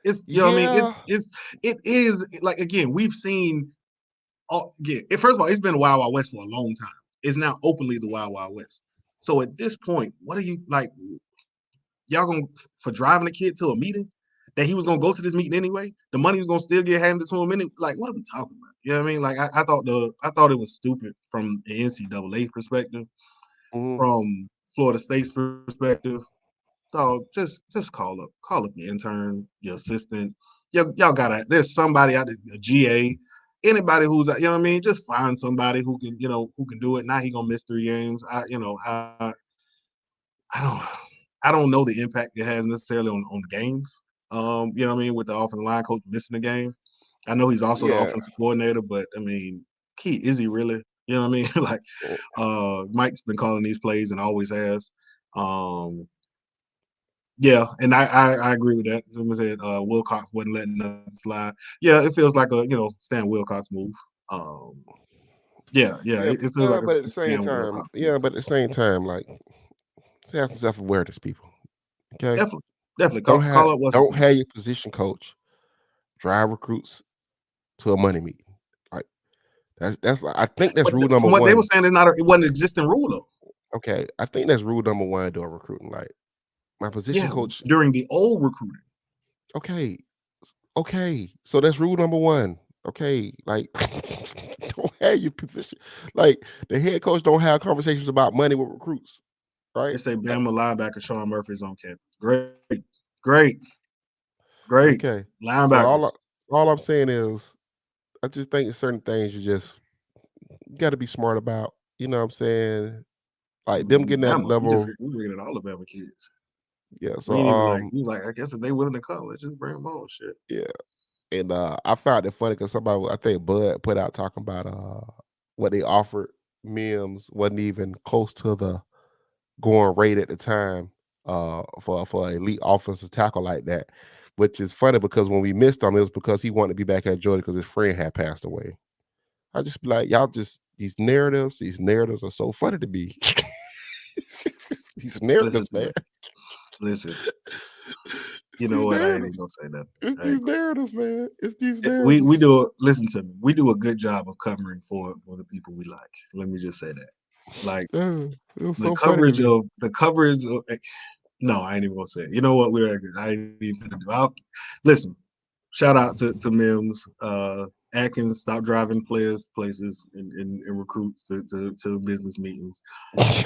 Speaker 1: It's you know what I mean.
Speaker 2: yeah,
Speaker 1: It is like again we've seen. Again, first of all, it's been a Wild Wild West for a long time. It's now openly the Wild Wild West. So at this point, what are you like? Y'all gonna for driving a kid to a meeting that he was gonna go to this meeting anyway? The money was gonna still get handed to him. Like, what are we talking about? You know what I mean? Like, I thought it was stupid from the NCAA perspective,
Speaker 2: mhm.
Speaker 1: from Florida State's perspective. So just call up your intern, your assistant. Y'all gotta there's somebody out there, a GA, anybody who's you know what I mean. Just find somebody who can do it. Now he gonna miss 3 games. I don't I don't know the impact it has necessarily on games. You know what I mean, with the offensive line coach missing the game. I know he's also the
Speaker 2: Yeah,
Speaker 1: offensive coordinator, but I mean, key is he really? You know what I mean? Like
Speaker 2: mm,
Speaker 1: Mike's been calling these plays and always has. Um, yeah, and I agree with that. Someone said Wilcox wasn't letting nothing slide. Yeah, it feels like a Stan Wilcox move. Um, yeah,
Speaker 2: yeah,
Speaker 1: it feels like
Speaker 2: but at the
Speaker 1: a
Speaker 2: same
Speaker 1: Stan
Speaker 2: time,
Speaker 1: Wilcox move for sure.
Speaker 2: like, let's have some self awareness, people. Okay,
Speaker 1: Definitely, definitely call up what's his
Speaker 2: don't
Speaker 1: name.
Speaker 2: have your position coach drive recruits to a money meeting. Like I think that's
Speaker 1: But
Speaker 2: rule number
Speaker 1: from what they were
Speaker 2: one.
Speaker 1: saying, it wasn't an existing rule though.
Speaker 2: Okay, I think that's rule number one doing recruiting. Like my position
Speaker 1: Yeah,
Speaker 2: coach.
Speaker 1: during the old recruiting,
Speaker 2: Okay, okay, so that's rule number one. Okay, like don't have your position. Like the head coach don't have conversations about money with recruits,
Speaker 1: they
Speaker 2: right?
Speaker 1: say
Speaker 2: Like,
Speaker 1: Bama linebacker Sean Murphy's on campus. Great, great, great
Speaker 2: okay, so
Speaker 1: linebackers.
Speaker 2: all I'm saying is I just think certain things you got to be smart about. You know what I'm saying? Like them getting that
Speaker 1: Bama,
Speaker 2: level.
Speaker 1: we bringing all the Bama kids.
Speaker 2: Yeah.
Speaker 1: We
Speaker 2: So
Speaker 1: ain't even like we was like I guess if they willing to come, let's just bring them on. Shit.
Speaker 2: yeah. And I found it funny because somebody, I think Bud put out talking about what they offered Mims wasn't even close to the going rate at the time for an elite offensive tackle like that. Which is funny because when we missed him, it was because he wanted to be back at Georgia because his friend had passed away. I just be like, y'all just these narratives are so funny to me. These
Speaker 1: Listen
Speaker 2: narratives,
Speaker 1: to
Speaker 2: man.
Speaker 1: me. Listen.
Speaker 2: It's
Speaker 1: You know
Speaker 2: these
Speaker 1: what? I ain't even
Speaker 2: narratives.
Speaker 1: gonna say nothing.
Speaker 2: It's
Speaker 1: I ain't
Speaker 2: these
Speaker 1: gonna.
Speaker 2: narratives, man. It's these
Speaker 1: We
Speaker 2: narratives.
Speaker 1: do listen to me. We do a good job of covering for the people we like. Let me just say that. Like
Speaker 2: It was so funny to me.
Speaker 1: the coverage of no, I ain't even gonna say it. You know what? I ain't even gonna do. Listen. Shout out to Mims. Atkins, stop driving players places and recruits to business meetings.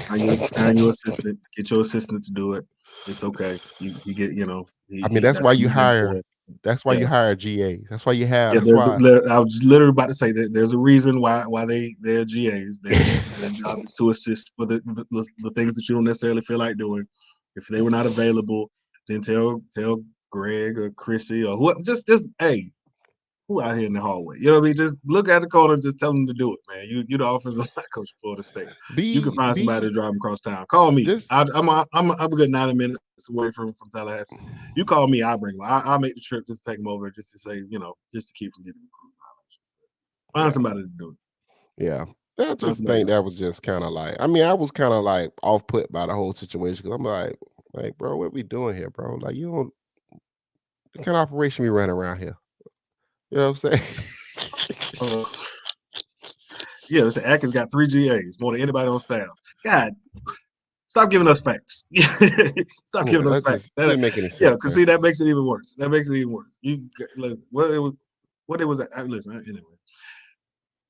Speaker 1: Find your assistant. Get your assistant to do it. It's okay. He get
Speaker 2: I mean,
Speaker 1: that's what he's there for.
Speaker 2: That's why
Speaker 1: Yeah.
Speaker 2: you hire GAs. That's why you have.
Speaker 1: Yeah,
Speaker 2: That's why.
Speaker 1: I was just literally about to say that there's a reason why they're GAs. Their job is to assist for the things that you don't necessarily feel like doing. If they were not available, then tell Greg or Chrissy or who just hey, who out here in the hallway? You know what I mean? Just look at the corner and just tell them to do it, man. You the offensive line coach of Florida State. You can find somebody to
Speaker 2: Be
Speaker 1: drive them across town. Call me.
Speaker 2: just
Speaker 1: I'm a good 90 minutes away from Tallahassee. You call me, I'll bring them. I'll make the trip just to take them over just to say, just to keep from getting recruit knowledge. Find
Speaker 2: yeah.
Speaker 1: somebody to do
Speaker 2: Yeah. I
Speaker 1: it. Find
Speaker 2: just
Speaker 1: somebody to
Speaker 2: think
Speaker 1: do
Speaker 2: that was just kind of like, I mean, I was kind of like off put by the whole situation because I'm like, bro, what we doing here, bro? Like, you don't, the kind of operation we running around here. You know what I'm saying?
Speaker 1: it. Yeah, listen, Atkins got 3 GAs, more than anybody on staff. God, stop giving us facts. Stop
Speaker 2: Yeah,
Speaker 1: giving us
Speaker 2: that
Speaker 1: facts.
Speaker 2: just didn't make any
Speaker 1: Yeah,
Speaker 2: sense,
Speaker 1: because
Speaker 2: man.
Speaker 1: see, that makes it even worse. That makes it even worse. You listen, what it was. Listen, anyway.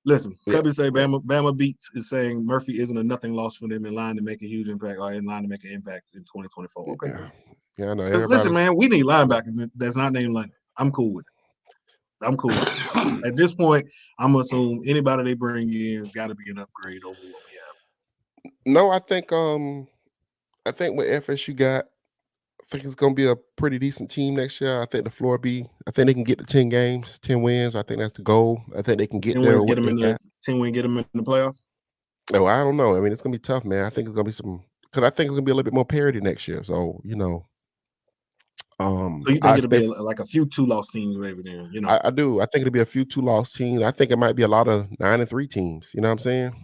Speaker 1: Listen,
Speaker 2: Yeah,
Speaker 1: Cubby say
Speaker 2: but
Speaker 1: Bama beats is saying Murphy isn't a nothing loss for them in line to make a huge impact or in line to make an impact in 2024. Okay,
Speaker 2: yeah,
Speaker 1: cool.
Speaker 2: yeah, I know
Speaker 1: Listen,
Speaker 2: everybody's.
Speaker 1: man, we need
Speaker 2: Yeah.
Speaker 1: linebackers that's not named London. I'm cool with it. I'm cool with it. At this point, I'm gonna assume anybody they bring in has got to be an upgrade over what we have.
Speaker 2: No, I think what FSU got, I think it's gonna be a pretty decent team next year. I think the floor be. I think they can get to 10 games, 10 wins. I think that's the goal. I think they can get
Speaker 1: 10
Speaker 2: there
Speaker 1: wins
Speaker 2: with
Speaker 1: get
Speaker 2: what
Speaker 1: them
Speaker 2: they
Speaker 1: in the
Speaker 2: got.
Speaker 1: 10 win get them in the playoffs.
Speaker 2: Oh, I don't know. I mean, it's gonna be tough, man. I think it's gonna be some because I think it's gonna be a little bit more parity next year. So
Speaker 1: So you
Speaker 2: I
Speaker 1: think it'll be
Speaker 2: expect.
Speaker 1: like a few 2-loss teams maybe then,
Speaker 2: I do. I think it'll be a few 2 loss teams. I think it might be a lot of 9-3 teams. You know what I'm saying?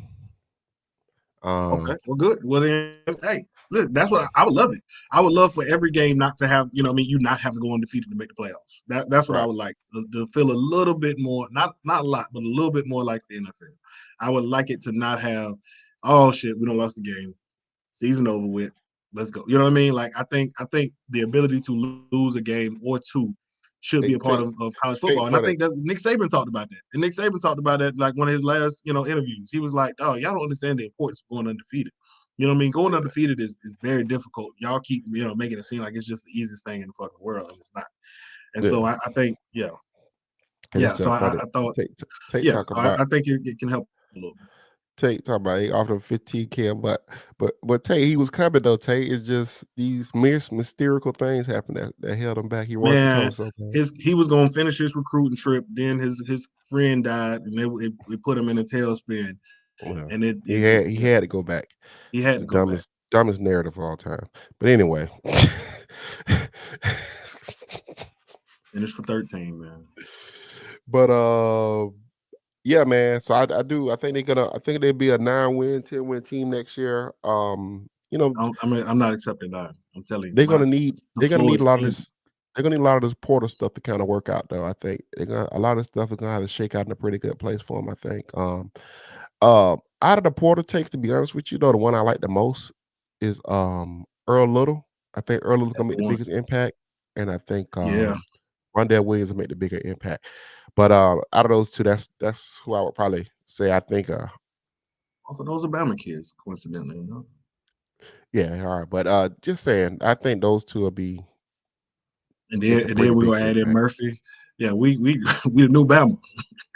Speaker 1: Okay,
Speaker 2: Um,
Speaker 1: well, good. Well, then, hey, look, that's what I would love it. I would love for every game not to have, what I mean, you not have to go undefeated to make the playoffs. That's what I
Speaker 2: right.
Speaker 1: would like to feel a little bit more, not a lot, but a little bit more like the NFL. I would like it to not have, oh shit, we don't lost the game, season over with. Let's go. You know what I mean? Like I think the ability to lose a game or two should be a
Speaker 2: Take
Speaker 1: part
Speaker 2: take
Speaker 1: of college
Speaker 2: take
Speaker 1: football. And I
Speaker 2: for the
Speaker 1: think that Nick Saban talked about that. And Nick Saban talked about that like one of his last, interviews. He was like, "Oh, y'all don't understand the importance of going undefeated. You know what I mean? Going
Speaker 2: yeah,
Speaker 1: undefeated is very difficult. Y'all keep, making it seem like it's just the easiest thing in the fucking world, and it's not. And so
Speaker 2: yeah.
Speaker 1: I think, yeah,
Speaker 2: And it's
Speaker 1: yeah. So
Speaker 2: just for
Speaker 1: I
Speaker 2: the
Speaker 1: thought,
Speaker 2: take
Speaker 1: yeah.
Speaker 2: talk
Speaker 1: So
Speaker 2: about
Speaker 1: I think it can help a little bit.
Speaker 2: Tate talk about he offered him 15K, but Tate he was coming though. Tate is just these mystical things happen that held him back. He wanted to come
Speaker 1: Man,
Speaker 2: so bad.
Speaker 1: he was gonna finish his recruiting trip. Then his friend died, and it put him in a tailspin.
Speaker 2: Well,
Speaker 1: And
Speaker 2: he
Speaker 1: yeah,
Speaker 2: had to go back.
Speaker 1: he had
Speaker 2: The
Speaker 1: to go back.
Speaker 2: dumbest narrative of all time. But anyway.
Speaker 1: Finished for 13, man.
Speaker 2: But yeah, man. So I do. I think they'll be a 9-win, 10-win team next year.
Speaker 1: I'm not accepting that. I'm telling you,
Speaker 2: They're gonna need
Speaker 1: the
Speaker 2: they're gonna
Speaker 1: floor
Speaker 2: need a
Speaker 1: is
Speaker 2: lot of
Speaker 1: empty.
Speaker 2: this. They're gonna need a lot of this Porter stuff to kind of work out, though. I think a lot of stuff is gonna have to shake out in a pretty good place for them. I think. Out of the Porter takes, to be honest with you, though, the one I like the most is Earl Little. I think Earl Little's
Speaker 1: That's
Speaker 2: gonna make
Speaker 1: the
Speaker 2: the
Speaker 1: one.
Speaker 2: biggest impact, and I think
Speaker 1: Yeah.
Speaker 2: Rondell Williams will make the bigger impact. But out of those two, that's who I would probably say I think.
Speaker 1: Also, those are Bama kids, coincidentally.
Speaker 2: Yeah, all right. But just saying, I think those two will be
Speaker 1: And
Speaker 2: make a
Speaker 1: then
Speaker 2: pretty
Speaker 1: we're
Speaker 2: big
Speaker 1: gonna add in
Speaker 2: impact.
Speaker 1: Murphy. Yeah, we we the new Bama.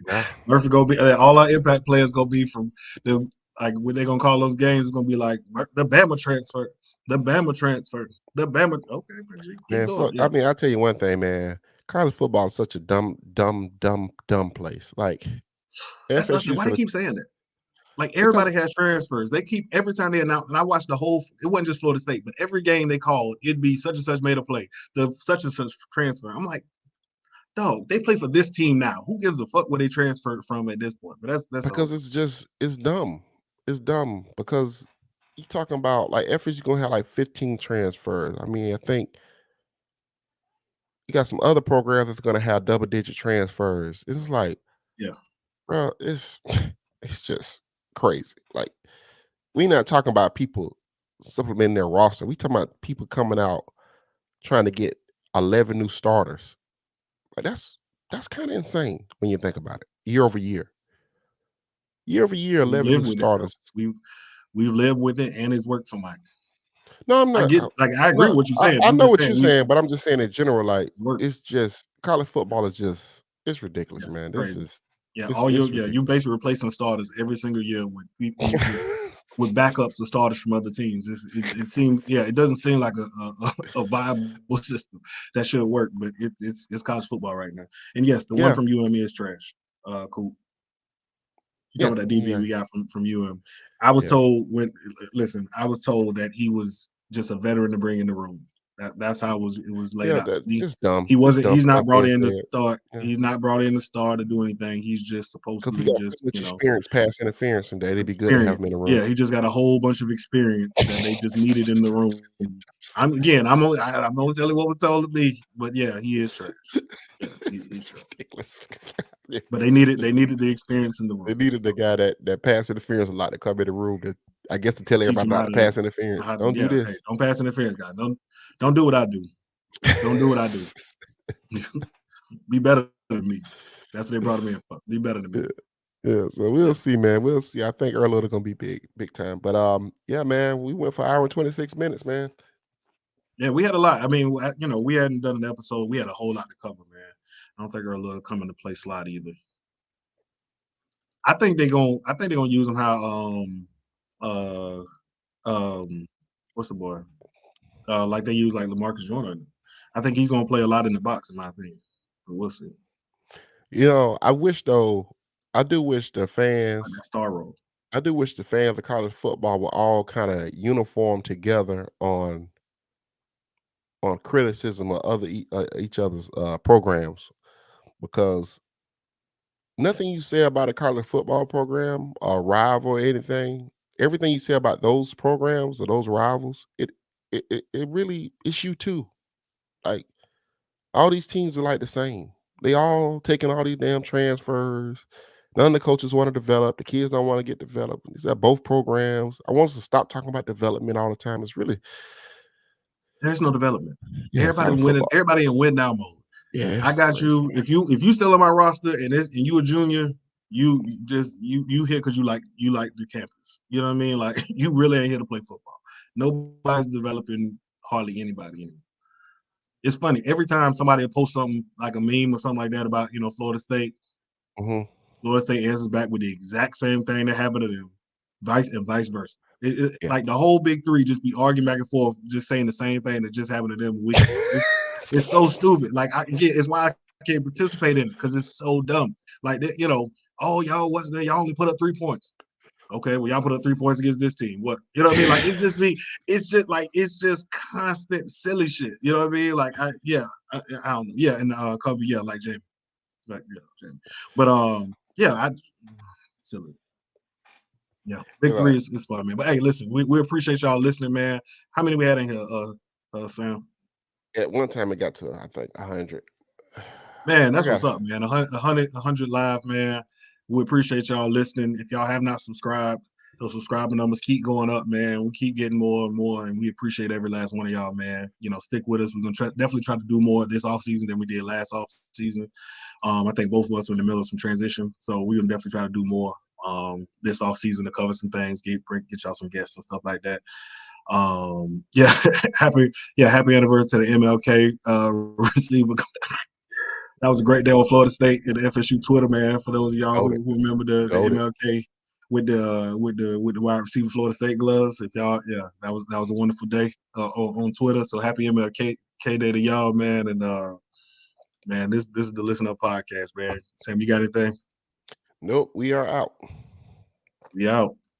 Speaker 2: Yeah,
Speaker 1: Murphy gonna be all our impact players gonna be from the like what they gonna call those games is gonna be like the Bama transfer, the Bama transfer, the Bama. Okay, keep
Speaker 2: man.
Speaker 1: going.
Speaker 2: Fuck.
Speaker 1: Yeah,
Speaker 2: I mean, I'll tell you one thing, man. College football is such a dumb place. Like
Speaker 1: that's not
Speaker 2: FSU
Speaker 1: why they
Speaker 2: finna
Speaker 1: keep saying that. Like
Speaker 2: because
Speaker 1: everybody has transfers. They keep every time they announce, and I watched the whole. It wasn't just Florida State, but every game they called, it'd be such and such made a play, the such and such transfer. I'm like, dog, they play for this team now. Who gives a fuck where they transferred from at this point? But that's a whole
Speaker 2: because it's dumb. It's dumb because you talking about like FSU gonna have like 15 transfers. I mean, I think you got some other programs that's gonna have double digit transfers. It's just like,
Speaker 1: yeah.
Speaker 2: bro, it's it's just crazy. Like we not talking about people supplementing their roster. We talking about people coming out trying to get 11 new starters. Like that's kind of insane when you think about it. Year over year, year over year,
Speaker 1: We've
Speaker 2: 11 new
Speaker 1: lived with it though.
Speaker 2: starters.
Speaker 1: We've lived with it, and it's worked for Mike.
Speaker 2: No, I'm
Speaker 1: I
Speaker 2: not.
Speaker 1: get like I agree
Speaker 2: No,
Speaker 1: with what you're saying.
Speaker 2: I
Speaker 1: I'm
Speaker 2: know
Speaker 1: just
Speaker 2: what you're
Speaker 1: saying
Speaker 2: saying, but I'm just saying in general, like
Speaker 1: it's worked.
Speaker 2: college football is just it's ridiculous,
Speaker 3: Yeah,
Speaker 2: man. This
Speaker 3: crazy.
Speaker 2: is
Speaker 3: Yeah,
Speaker 2: it's
Speaker 3: you
Speaker 2: ridiculous.
Speaker 3: basically replacing starters every single year with backups of starters from other teams. It seems it doesn't seem like a viable system that should work, but it's college football right now. And yes, the one
Speaker 2: Yeah,
Speaker 3: from UM is trash. Cool. You
Speaker 2: yeah,
Speaker 3: talking about that DB
Speaker 2: yeah,
Speaker 3: we got from UM? I was
Speaker 2: yeah,
Speaker 3: told I was told that he was just a veteran to bring in the room. That's how it was laid
Speaker 2: yeah.
Speaker 3: out to
Speaker 2: That
Speaker 3: me.
Speaker 2: just dumb,
Speaker 3: He
Speaker 2: just
Speaker 3: wasn't.
Speaker 2: dumb
Speaker 3: He's not
Speaker 2: stuff
Speaker 3: brought
Speaker 2: being
Speaker 3: in to
Speaker 2: said.
Speaker 3: start.
Speaker 2: Yeah,
Speaker 3: He's not brought in to start to do anything. He's just
Speaker 2: because he
Speaker 3: supposedly
Speaker 2: got so
Speaker 3: just
Speaker 2: much experience pass interference, and that it'd be good to have him in the
Speaker 3: experience.
Speaker 2: room.
Speaker 3: Yeah, he just got a whole bunch of experience that they just needed in the room. I'm only telling you what was told to me, but yeah, he is trash. Yeah,
Speaker 2: This
Speaker 3: he's
Speaker 2: is
Speaker 3: trash.
Speaker 2: ridiculous. Yeah,
Speaker 3: But
Speaker 2: it's
Speaker 3: they
Speaker 2: ridiculous.
Speaker 3: needed the experience in the
Speaker 2: They
Speaker 3: room.
Speaker 2: needed the
Speaker 3: So
Speaker 2: guy that pass interference a lot to come in the room to, I guess, to tell
Speaker 3: teach
Speaker 2: everybody
Speaker 3: him
Speaker 2: not to pass interference. Don't do
Speaker 3: hey,
Speaker 2: this.
Speaker 3: don't pass interference, guy. Don't do what I do. Don't do what I do. Be better than me. That's what they brought him in for. Be better than me.
Speaker 2: Yeah, yeah. So
Speaker 3: Yeah.
Speaker 2: we'll see, man. We'll see. I think Earl gonna be big time. But yeah, man. We went for an hour and 26 minutes, man.
Speaker 3: Yeah, we had a lot. I mean, we hadn't done an episode. We had a whole lot to cover, man. I don't think our little come into play slot either. I think they're gonna use him how uh what's the boy? Like they use like LaMarcus Joyner. I think he's gonna play a lot in the box, in my opinion. But we'll see.
Speaker 2: You know, I wish though. I do wish the
Speaker 3: Like
Speaker 2: fans.
Speaker 3: that star role.
Speaker 2: I do wish the fans of college football were all kind of uniform together on criticism of each other's programs, because nothing you say about a college football program or rival or anything, everything you say about those programs or those rivals, it really it's you too. Like all these teams are like the same. They all taking all these damn transfers. None of the coaches want to develop. The kids don't want to get developed. These are both programs. I want us to stop talking about development all the time. It's really,
Speaker 3: There's no development.
Speaker 2: yeah, college football.
Speaker 3: Everybody in win now mode.
Speaker 2: Yeah,
Speaker 3: I
Speaker 2: it's
Speaker 3: got
Speaker 2: crazy.
Speaker 3: you. If you still on my roster and you a junior, you here because you like the campus. You know what I mean? Like you really ain't here to play football. Nobody's developing hardly anybody anymore. It's funny every time somebody posts something like a meme or something like that about Florida State.
Speaker 2: Hmm.
Speaker 3: Florida State answers back with the exact same thing that happened to them, vice versa.
Speaker 2: Yeah.
Speaker 3: Like the whole big three just be arguing back and forth, just saying the same thing that just happened to them a week ago. It's so stupid. Like it's why I can't participate in it because it's so dumb. Like oh y'all wasn't there, y'all only put up 3 points. Okay, well y'all put up 3 points against this team. What what I mean? Like it's just constant silly shit. You know what I mean? Like I don't know. Yeah, and cover like Jamie, like Jamie. But yeah, silly. Yeah, big
Speaker 2: You're
Speaker 3: three
Speaker 2: right.
Speaker 3: is fun, man. But hey, listen, we appreciate y'all listening, man. How many we had in here, Sam?
Speaker 2: At one time, it got to I think 100.
Speaker 3: Man,
Speaker 2: I
Speaker 3: that's
Speaker 2: got
Speaker 3: what's up, man. 100 live, man. We appreciate y'all listening. If y'all have not subscribed, those subscriber numbers keep going up, man. We keep getting more and more, and we appreciate every last one of y'all, man. Stick with us. We're gonna definitely try to do more this off season than we did last off season. I think both of us were in the middle of some transition, so we're gonna definitely try to do more this off season to cover some things, get y'all some guests and stuff like that. Yeah, happy anniversary to the MLK receiver. That was a great day on Florida State and the FSU Twitter, man. For those of y'all
Speaker 2: goaded,
Speaker 3: who remember the
Speaker 2: goaded.
Speaker 3: MLK with the wide receiver Florida State gloves, if y'all, that was a wonderful day on Twitter. So happy MLK Day to y'all, man. And man, this is the Listen Up podcast, man. Sam, you got anything?
Speaker 2: Nope, we are out.
Speaker 3: We out.